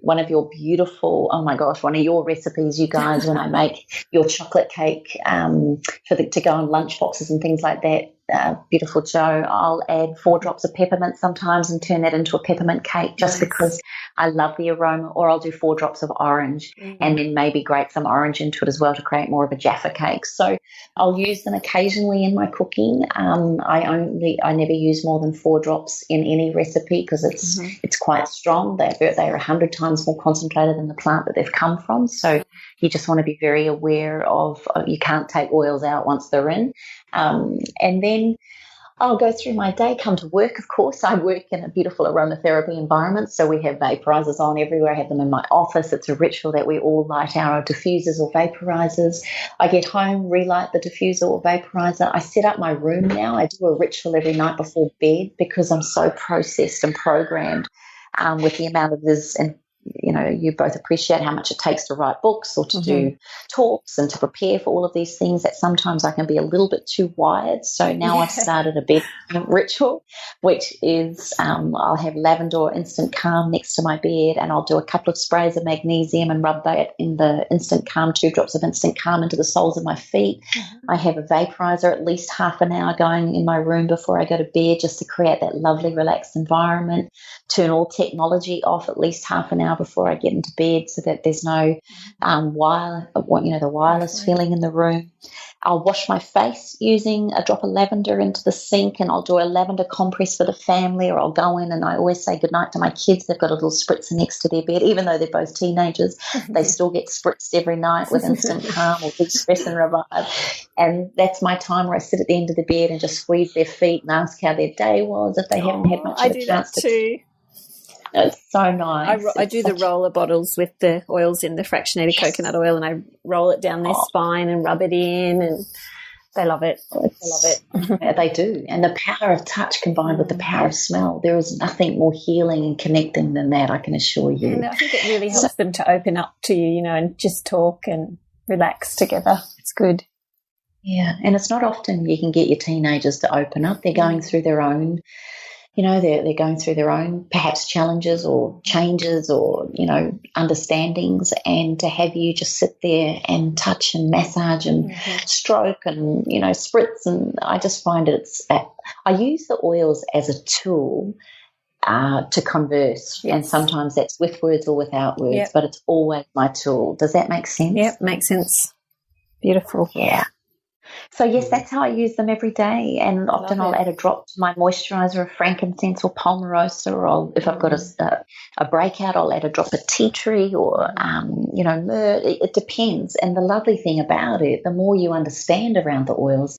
one of your beautiful, oh my gosh, one of your recipes, you guys, when I make your chocolate cake to go on lunch boxes and things like that. Beautiful Joe, I'll add 4 drops of peppermint sometimes and turn that into a peppermint cake just because I love the aroma. Or I'll do 4 drops of orange and then maybe grate some orange into it as well to create more of a Jaffa cake. So I'll use them occasionally in my cooking. I never use more than 4 drops in any recipe because it's quite strong. They're 100 times more concentrated than the plant that they've come from. So you just want to be very aware of you can't take oils out once they're in. And then I'll go through my day, come to work, of course. I work in a beautiful aromatherapy environment, so we have vaporizers on everywhere. I have them in my office. It's a ritual that we all light our diffusers or vaporizers. I get home, relight the diffuser or vaporizer. I set up my room now. I do a ritual every night before bed because I'm so processed and programmed with the amount of this, and you both appreciate how much it takes to write books or to do talks and to prepare for all of these things, that sometimes I can be a little bit too wired. So now I've started a bed ritual, which is I'll have lavender or instant calm next to my bed, and I'll do a couple of sprays of magnesium and rub that in the instant calm, 2 drops of instant calm into the soles of my feet. I have a vaporizer at least half an hour going in my room before I go to bed just to create that lovely relaxed environment. Turn all technology off at least half an hour before I get into bed so that there's no the wireless feeling in the room. I'll wash my face using a drop of lavender into the sink, and I'll do a lavender compress for the family, or I'll go in and I always say goodnight to my kids. They've got a little spritzer next to their bed. Even though they're both teenagers, they still get spritzed every night with instant calm or de-stress and revive. And that's my time where I sit at the end of the bed and just squeeze their feet and ask how their day was if they haven't had much of a chance to. Too. It's so nice. I do the roller bottles with the oils in the fractionated coconut oil, and I roll it down their spine and rub it in, and they love it. They love it. Yeah, they do. And the power of touch combined with the power of smell, there is nothing more healing and connecting than that, I can assure you. And I think it really helps them to open up to you, and just talk and relax together. It's good. Yeah, and it's not often you can get your teenagers to open up. They're going through their own they're going through their own perhaps challenges or changes or, understandings, and to have you just sit there and touch and massage and stroke and, spritz. And I just find I use the oils as a tool to converse. And sometimes that's with words or without words, but it's always my tool. Does that make sense? Yep, makes sense. Beautiful. Yeah. So, yes, that's how I use them every day. And often I'll add a drop to my moisturiser of frankincense or palmarosa, or if I've got a breakout, I'll add a drop of tea tree or, myrrh. It depends. And the lovely thing about it, the more you understand around the oils,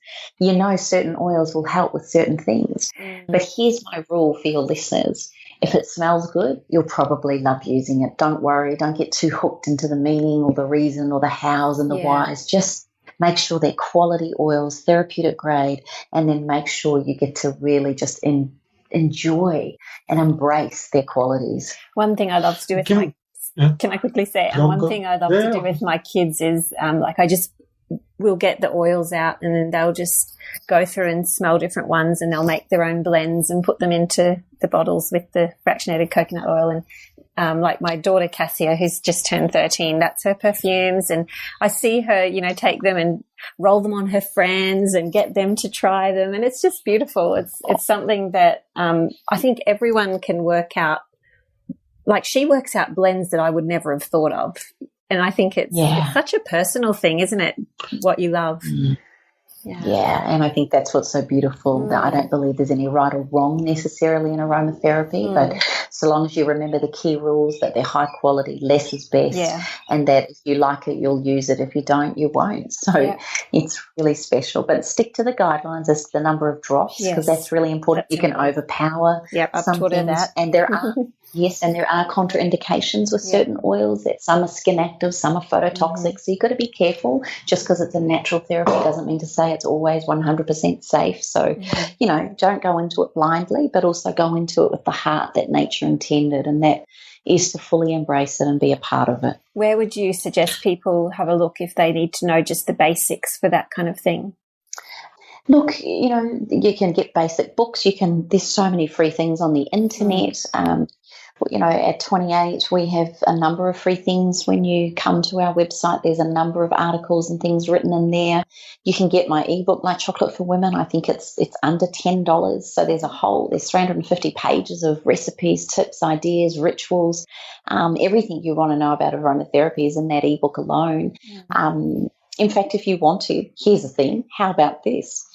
certain oils will help with certain things. But here's my rule for your listeners. If it smells good, you'll probably love using it. Don't worry. Don't get too hooked into the meaning or the reason or the hows and the whys. Just make sure they're quality oils, therapeutic grade, and then make sure you get to really just enjoy and embrace their qualities. One thing I love to do with can I quickly say? And one thing I love to do with my kids is we'll get the oils out, and then they'll just go through and smell different ones, and they'll make their own blends and put them into the bottles with the fractionated coconut oil. And like my daughter Cassia, who's just turned 13, that's her perfumes, and I see her, take them and roll them on her friends and get them to try them, and it's just beautiful. It's something that I think everyone can work out. Like, she works out blends that I would never have thought of, and I think it's such a personal thing, isn't it? What you love. Yeah, and I think that's what's so beautiful. That I don't believe there's any right or wrong necessarily in aromatherapy, but so long as you remember the key rules that they're high quality, less is best, and that if you like it, you'll use it. If you don't, you won't. So it's really special. But stick to the guidelines as to the number of drops, because that's really important. You can overpower I've taught her that. and there are and there are contraindications with certain oils. That some are skin active, some are phototoxic. So you've got to be careful. Just because it's a natural therapy doesn't mean to say it's always 100% safe. So, don't go into it blindly, but also go into it with the heart that nature intended, and that is to fully embrace it and be a part of it. Where would you suggest people have a look if they need to know just the basics for that kind of thing? Look, you can get basic books. There's so many free things on the internet. At 28, we have a number of free things. When you come to our website, there's a number of articles and things written in there. You can get my ebook, My Chocolate for Women. I think it's under $10. So there's 350 pages of recipes, tips, ideas, rituals, everything you want to know about aromatherapy is in that ebook alone. In fact, if you want to, here's the thing. How about this?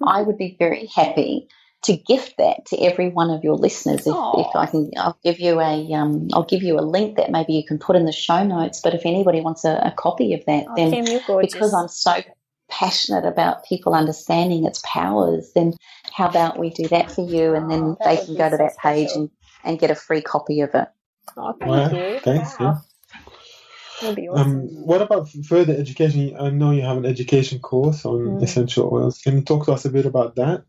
I would be very happy to gift that to every one of your listeners. If I can, I'll give you a link that maybe you can put in the show notes. But if anybody wants a copy of that, then Kim, you're gorgeous. Because I'm so passionate about people understanding its powers, then how about we do that for you, and then they can go to that page and get a free copy of it. Oh, thank you. Thanks. Wow. That'd be awesome. What about further education? I know you have an education course on essential oils. Can you talk to us a bit about that?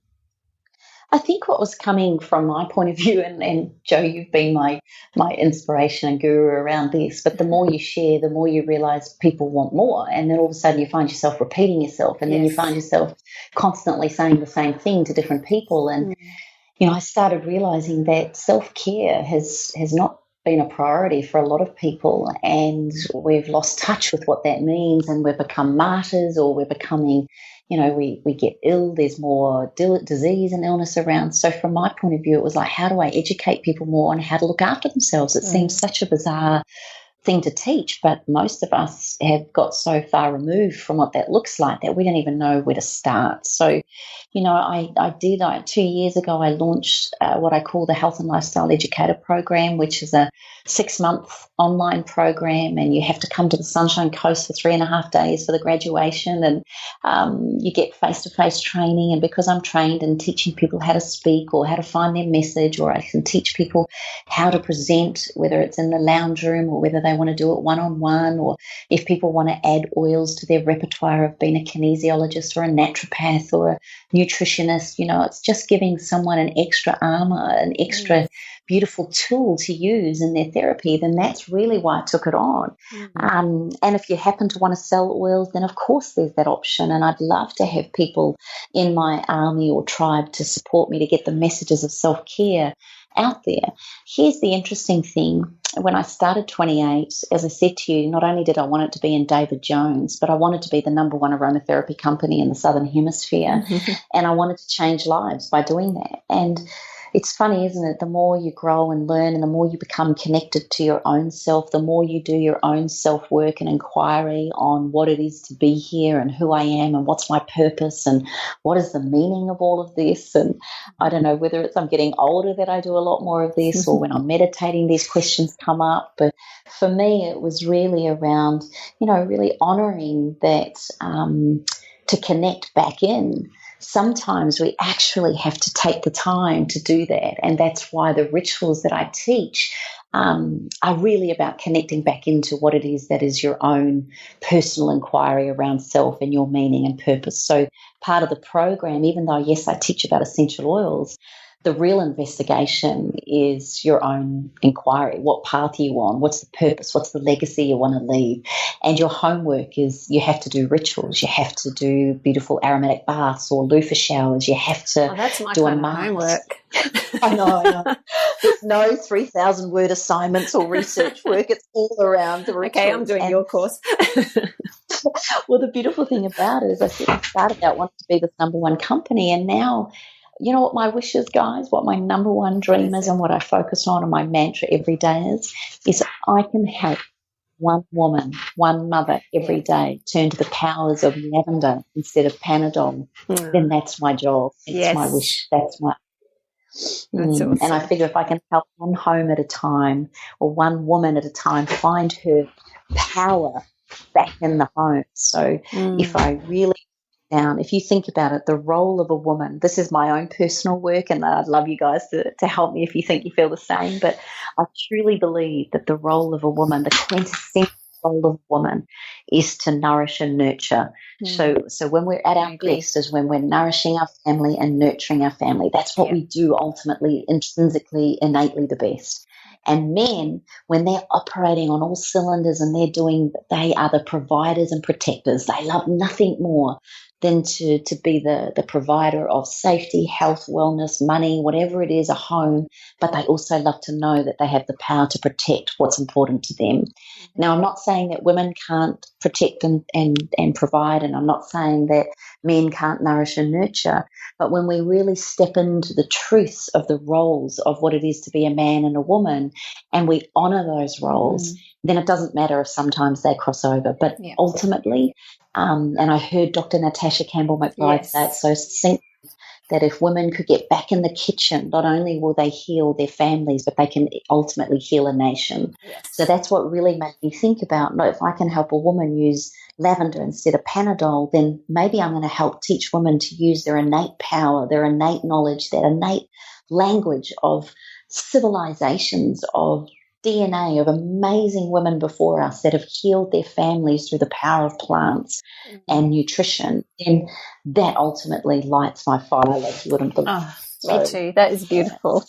I think what was coming from my point of view, and Jo, you've been my inspiration and guru around this, but the more you share, the more you realise people want more, and then all of a sudden you find yourself repeating yourself, and then you find yourself constantly saying the same thing to different people. And, I started realising that self-care has not been a priority for a lot of people, and we've lost touch with what that means, and we've become martyrs, or we're becoming, we get ill, there's more disease and illness around. So from my point of view, it was like, how do I educate people more on how to look after themselves? It seems such a bizarre thing to teach, but most of us have got so far removed from what that looks like that we don't even know where to start. So, I did 2 years ago, I launched what I call the Health and Lifestyle Educator program, which is a 6-month online program, and you have to come to the Sunshine Coast for 3.5 days for the graduation, and you get face-to-face training. And because I'm trained in teaching people how to speak or how to find their message, or I can teach people how to present, whether it's in the lounge room or whether they want to do it one-on-one, or if people want to add oils to their repertoire of being a kinesiologist or a naturopath or a nutritionist, it's just giving someone an extra armor, an extra beautiful tool to use in their therapy, then that's really why I took it on. And if you happen to want to sell oils, then of course there's that option. And I'd love to have people in my army or tribe to support me to get the messages of self-care out there. Here's the interesting thing. When I started 28, as I said to you, not only did I want it to be in David Jones, but I wanted to be the number one aromatherapy company in the Southern Hemisphere. And I wanted to change lives by doing that. And it's funny, isn't it? The more you grow and learn, and the more you become connected to your own self, the more you do your own self-work and inquiry on what it is to be here and who I am and what's my purpose and what is the meaning of all of this. And I don't know whether it's I'm getting older that I do a lot more of this, or when I'm meditating, these questions come up. But for me, it was really around, really honouring that to connect back in. Sometimes we actually have to take the time to do that. And that's why the rituals that I teach are really about connecting back into what it is that is your own personal inquiry around self and your meaning and purpose. So part of the program, even though, yes, I teach about essential oils, the real investigation is your own inquiry. What path are you on? What's the purpose? What's the legacy you want to leave? And your homework is you have to do rituals. You have to do beautiful aromatic baths or loofah showers. You have to that's my do a kind of homework. I know. There's no 3,000-word assignments or research work. It's all around the rituals. Okay, I'm doing your course. Well, the beautiful thing about it is I started out wanting to be this number one company, and now you know what my wish is, guys, what my number one dream is, and what I focus on and my mantra every day is I can help one woman, one mother every day turn to the powers of lavender instead of Panadol, then that's my job. That's my wish. That's my... That's awesome. And I figure if I can help one home at a time or one woman at a time find her power back in the home. So if I really down, if you think about it, the role of a woman, this is my own personal work, and I'd love you guys to help me if you think you feel the same, but I truly believe that the role of a woman, the quintessential role of a woman, is to nourish and nurture. So when we're at our best is when we're nourishing our family and nurturing our family. That's what we do ultimately, intrinsically, innately the best. And men, when they're operating on all cylinders and they are the providers and protectors. They love nothing more than to be the provider of safety, health, wellness, money, whatever it is, a home. But they also love to know that they have the power to protect what's important to them. Now, I'm not saying that women can't protect and provide, and I'm not saying that men can't nourish and nurture. But when we really step into the truths of the roles of what it is to be a man and a woman, and we honour those roles, then it doesn't matter if sometimes they cross over. But ultimately, and I heard Dr. Natasha Campbell McBride say it so succinctly, that if women could get back in the kitchen, not only will they heal their families, but they can ultimately heal a nation. So that's what really made me think about, if I can help a woman use lavender instead of Panadol, then maybe I'm going to help teach women to use their innate power, their innate knowledge, their innate language of civilizations, of DNA, of amazing women before us that have healed their families through the power of plants and nutrition. And that ultimately lights my fire like you wouldn't believe. Me too. That is beautiful.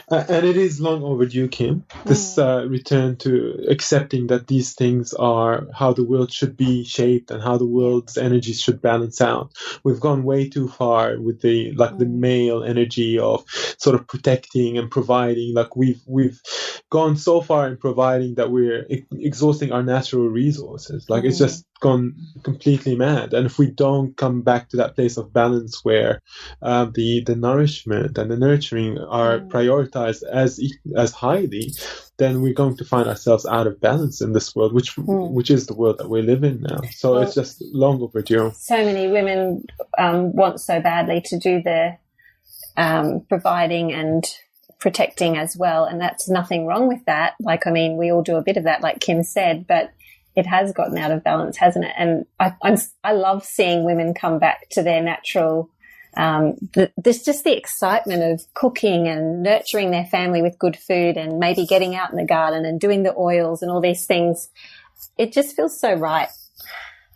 And it is long overdue, Kim, this return to accepting that these things are how the world should be shaped and how the world's energies should balance out. We've gone way too far with the male energy of sort of protecting and providing. Like we've gone so far in providing that we're exhausting our natural resources. Like it's just gone completely mad. And if we don't come back to that place of balance where the nourishment and the nurturing are prioritized as highly, then we're going to find ourselves out of balance in this world, which is the world that we live in now. So it's just long overdue. So many women want so badly to do the providing and protecting as well, and that's nothing wrong with that. Like, I mean, we all do a bit of that, like Kim said, but it has gotten out of balance, hasn't it? And I love seeing women come back to their natural. There's just the excitement of cooking and nurturing their family with good food, and maybe getting out in the garden and doing the oils and all these things. It just feels so right,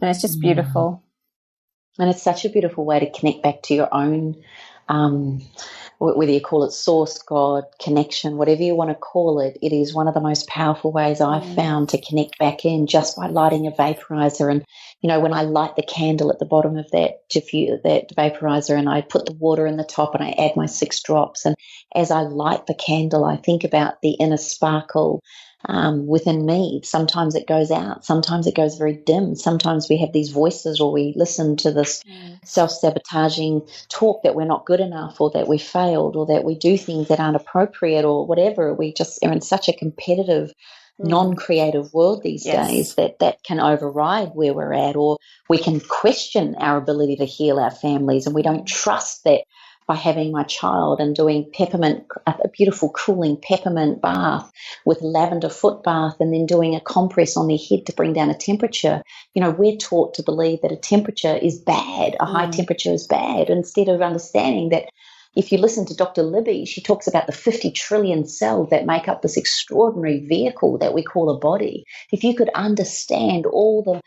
and it's just beautiful. And it's such a beautiful way to connect back to your own. Whether you call it source, God, connection, whatever you want to call it, it is one of the most powerful ways I've found to connect back in, just by lighting a vaporizer. And, you know, when I light the candle at the bottom of that vaporizer, and I put the water in the top and I add my 6 drops, and as I light the candle, I think about the inner sparkle within me. Sometimes it goes out, sometimes it goes very dim, sometimes we have these voices, or we listen to this self-sabotaging talk that we're not good enough, or that we failed, or that we do things that aren't appropriate, or whatever. We just are in such a competitive, non-creative world these days that can override where we're at, or we can question our ability to heal our families, and we don't trust that by having my child and doing a beautiful cooling peppermint bath with lavender foot bath, and then doing a compress on their head to bring down a temperature. You know, we're taught to believe that a temperature is bad, a high temperature is bad, instead of understanding that if you listen to Dr. Libby, she talks about the 50 trillion cells that make up this extraordinary vehicle that we call a body. If you could understand all the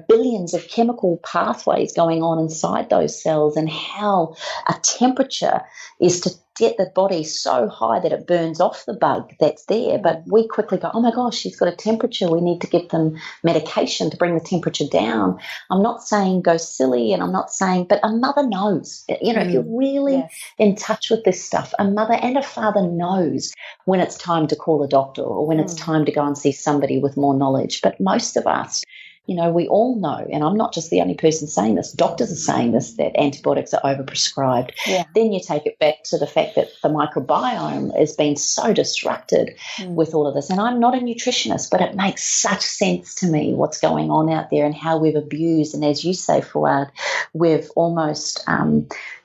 billions of chemical pathways going on inside those cells, and how a temperature is to get the body so high that it burns off the bug that's there. But we quickly go, oh my gosh, she's got a temperature, we need to give them medication to bring the temperature down. I'm not saying go silly, and I'm not saying, but a mother knows, if you're really in touch with this stuff, a mother and a father knows when it's time to call a doctor, or when it's time to go and see somebody with more knowledge. But most of us You know, we all know, and I'm not just the only person saying this, doctors are saying this, that antibiotics are overprescribed. Yeah. Then you take it back to the fact that the microbiome has been so disrupted with all of this. And I'm not a nutritionist, but it makes such sense to me what's going on out there and how we've abused. And as you say, Fuad, we've almost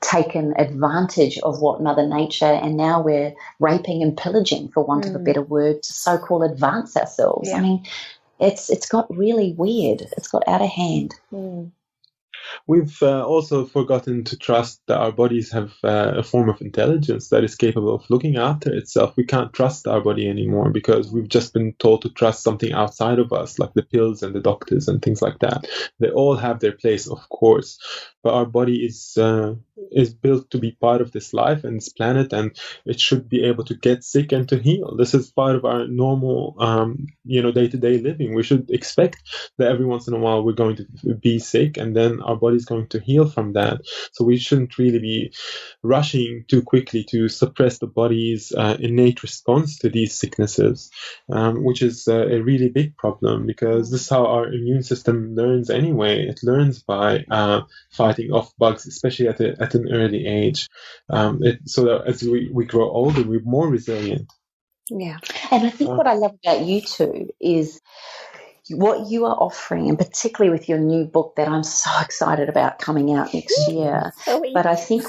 taken advantage of what Mother Nature, and now we're raping and pillaging, for want of a better word, to so-called advance ourselves. Yeah. I mean, it's got really weird. It's got out of hand. We've also forgotten to trust that our bodies have a form of intelligence that is capable of looking after itself. We can't trust our body anymore because we've just been told to trust something outside of us, like the pills and the doctors and things like that. They all have their place, of course, but our body is built to be part of this life and this planet, and it should be able to get sick and to heal. This is part of our normal, day-to-day living. We should expect that every once in a while we're going to be sick, and then our body's going to heal from that. So we shouldn't really be rushing too quickly to suppress the body's innate response to these sicknesses, which is a really big problem, because this is how our immune system learns anyway. It learns by fighting off bugs, especially at an early age, so that as we grow older, we're more resilient. Yeah. And I think what I love about you two is what you are offering, and particularly with your new book that I'm so excited about coming out next year. But I think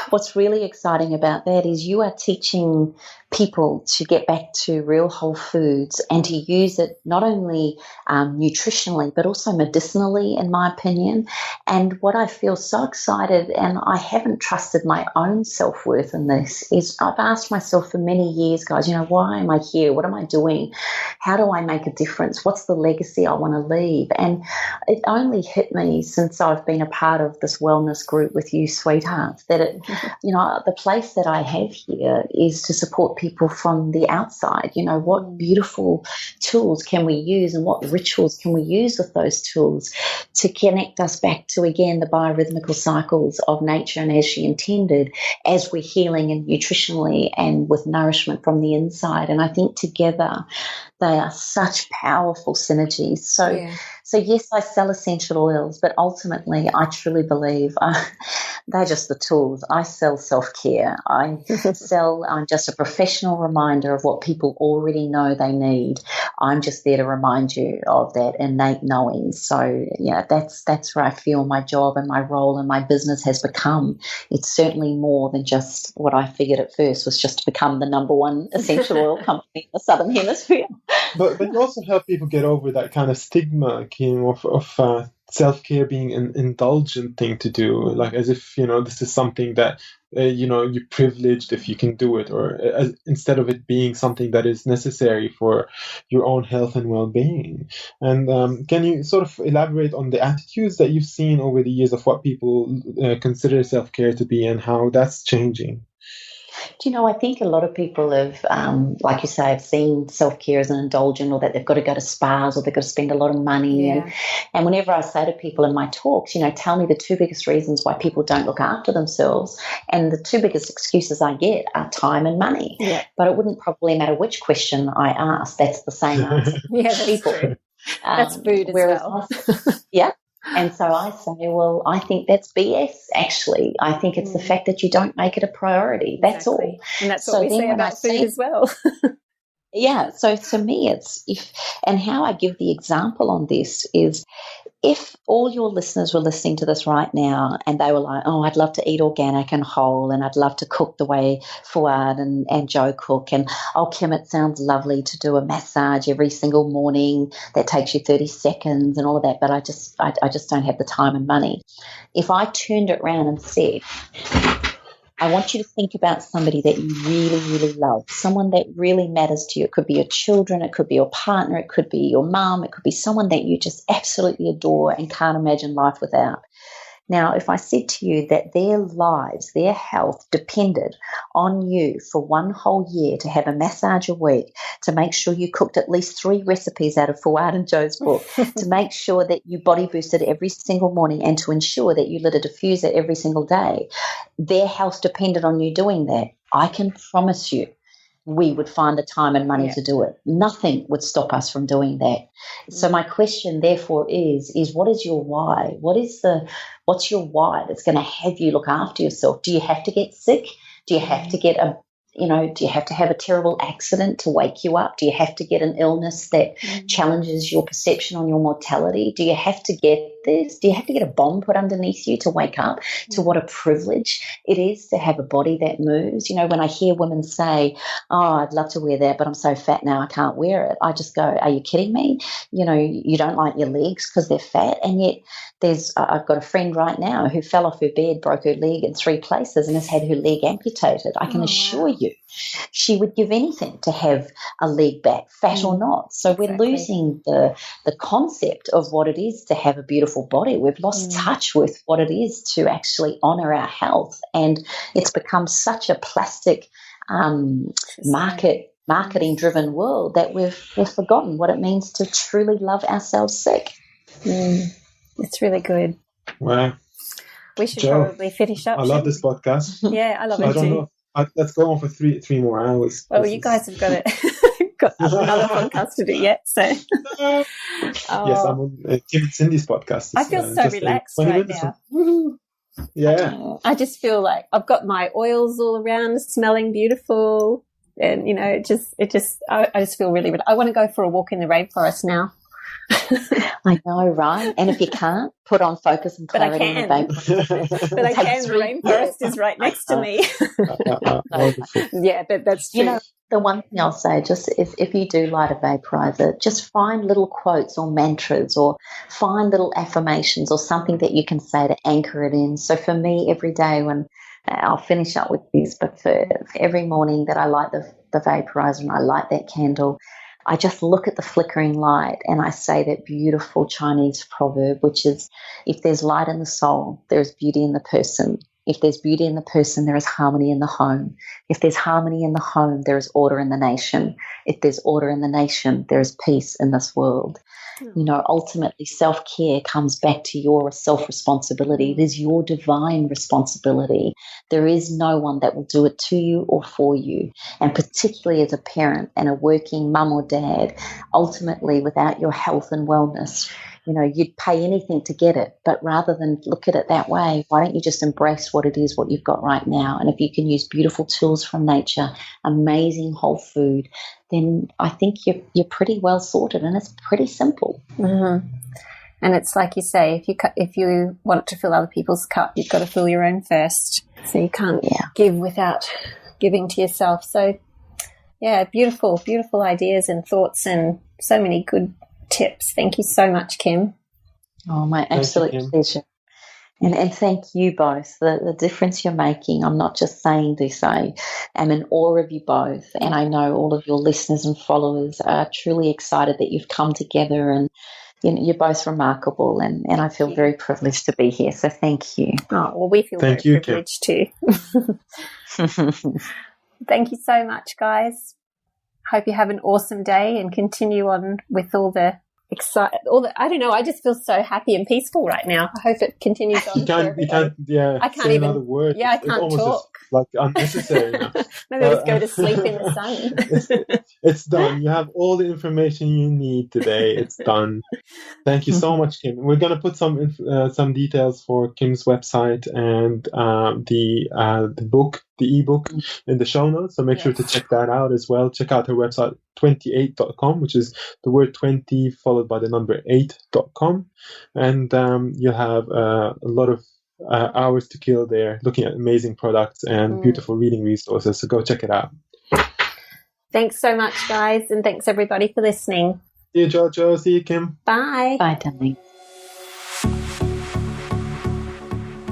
what's really exciting about that is you are teaching people to get back to real whole foods and to use it not only nutritionally but also medicinally, in my opinion. And what I feel so excited, and I haven't trusted my own self-worth in this, is I've asked myself for many years, guys, why am I here? What am I doing? How do I make a difference? What's the legacy I want to leave? And it only hit me since I've been a part of this wellness group with you, sweethearts, that the place that I have here is to support people from the outside. What beautiful tools can we use, and what rituals can we use with those tools to connect us back to, again, the biorhythmical cycles of nature and as she intended, as we're healing and nutritionally and with nourishment from the inside. And I think together they are such powerful synergies. So yes, I sell essential oils, but ultimately I truly believe they're just the tools. I sell self-care. I'm just a professional reminder of what people already know they need. I'm just there to remind you of that innate knowing. So that's where I feel my job and my role and my business has become. It's certainly more than just what I figured at first was just to become the number one essential oil company in the Southern Hemisphere. But you also help people get over that kind of stigma, Kim, of self-care being an indulgent thing to do, like as if this is something that you're privileged if you can do it, or instead of it being something that is necessary for your own health and well-being. And can you sort of elaborate on the attitudes that you've seen over the years of what people consider self-care to be and how that's changing? I think a lot of people have, like you say, have seen self-care as an indulgent, or that they've got to go to spas, or they've got to spend a lot of money. Yeah. And whenever I say to people in my talks, tell me the two biggest reasons why people don't look after themselves. And the two biggest excuses I get are time and money. Yeah. But it wouldn't probably matter which question I ask. That's the same answer. Yeah, that's true. That's food as well. Yeah. And so I say, well, I think that's BS, actually. I think it's the fact that you don't make it a priority. That's all. And that's what we say about food as well. Yeah. So to me, and how I give the example on this is, if all your listeners were listening to this right now and they were like, oh, I'd love to eat organic and whole, and I'd love to cook the way Fuad and Joe cook, and Kim, it sounds lovely to do a massage every single morning that takes you 30 seconds and all of that, but I just don't have the time and money. If I turned it around and said, I want you to think about somebody that you really, really love, someone that really matters to you. It could be your children, it could be your partner, it could be your mom, it could be someone that you just absolutely adore and can't imagine life without. Now, if I said to you that their lives, their health depended on you for one whole year to have a massage a week, to make sure you cooked at least 3 recipes out of Fuad and Joe's book, to make sure that you body boosted every single morning, and to ensure that you lit a diffuser every single day, their health depended on you doing that, I can promise you we would find the time and money to do it. Nothing would stop us from doing that. So my question, therefore, is what is your why? What's your why that's going to have you look after yourself? Do you have to get sick? Do you have to get do you have to have a terrible accident to wake you up? Do you have to get an illness that challenges your perception on your mortality? Do you have to get this? Do you have to get a bomb put underneath you to wake up to what a privilege it is to have a body that moves? When I hear women say, oh, I'd love to wear that, but I'm so fat now I can't wear it, I just go, are you kidding me? You don't like your legs because they're fat. And yet I've got a friend right now who fell off her bed, broke her leg in 3 places and has had her leg amputated. I can assure you she would give anything to have a leg back, fat or not. So we're losing the concept of what it is to have a beautiful body. We've lost touch with what it is to actually honour our health. And it's become such a plastic marketing-driven world that we've forgotten what it means to truly love ourselves sick. It's really good. Wow. We should probably finish up. I love this podcast. Yeah, I love it too. Know. Let's go on for three more hours. Well, you guys have got another podcast to do yet, so. Yes, I'm on Kim and Cindy's podcast. I feel so relaxed right now. Yeah. I just feel like I've got my oils all around, smelling beautiful, and I just feel really. I want to go for a walk in the rainforest now. I know, right? And if you can't, put on Focus and Clarity in the vapor. But I can. The rainforest is right next to me. Yeah, but that's true. The one thing I'll say just is if you do light a vaporizer, just find little quotes or mantras or find little affirmations or something that you can say to anchor it in. So for me, every day when I'll finish up with this, but for every morning that I light the vaporizer and I light that candle, I just look at the flickering light and I say that beautiful Chinese proverb, which is, if there's light in the soul, there is beauty in the person. If there's beauty in the person, there is harmony in the home. If there's harmony in the home, there is order in the nation. If there's order in the nation, there is peace in this world. Ultimately, self-care comes back to your self-responsibility. It is your divine responsibility. There is no one that will do it to you or for you. And particularly as a parent and a working mum or dad, ultimately, without your health and wellness, you'd pay anything to get it. But rather than look at it that way, why don't you just embrace what it is, what you've got right now? And if you can use beautiful tools from nature, amazing whole food, then I think you're pretty well sorted, and it's pretty simple. Mm-hmm. And it's like you say, if you want to fill other people's cup, you've got to fill your own first. So you can't give without giving to yourself. So, yeah, beautiful, beautiful ideas and thoughts and so many good tips. Thank you so much, Kim. Oh, my absolute pleasure. And thank you both. The difference you're making, I'm not just saying this, I am in awe of you both. And I know all of your listeners and followers are truly excited that you've come together, and you're both remarkable. And I feel very privileged to be here. So thank you. Oh, well, we feel very privileged too. Thank you so much, guys. Hope you have an awesome day and continue on with all the I don't know, I just feel so happy and peaceful right now. I hope it continues on. You can't I can't even another word. Yeah, I can't talk. Like unnecessary now. Maybe just go to sleep in the sun. It's done. You have all the information you need today. It's done. Thank you so much, Kim. We're gonna put some details for Kim's website and the book, the ebook, in the show notes. So make sure to check that out as well. Check out her website, Twenty8.com, which is the word 20 followed by the number 8.com, and you'll have a lot of hours to kill there, looking at amazing products and beautiful reading resources. So go check it out. Thanks so much, guys, and thanks everybody for listening. See you, Jojo. See you, Kim. Bye. Bye, darling.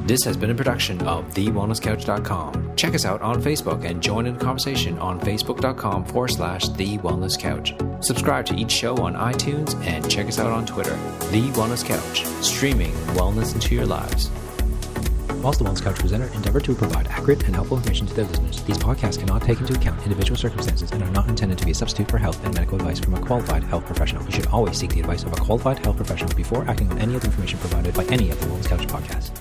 This has been a production of TheWellnessCouch.com. Check us out on Facebook and join in the conversation on Facebook.com/The Wellness Couch. Subscribe to each show on iTunes and check us out on Twitter. The Wellness Couch, streaming wellness into your lives. Whilst the Wellness Couch presenter endeavor to provide accurate and helpful information to their listeners, these podcasts cannot take into account individual circumstances and are not intended to be a substitute for health and medical advice from a qualified health professional. You should always seek the advice of a qualified health professional before acting on any of the information provided by any of the Wellness Couch podcasts.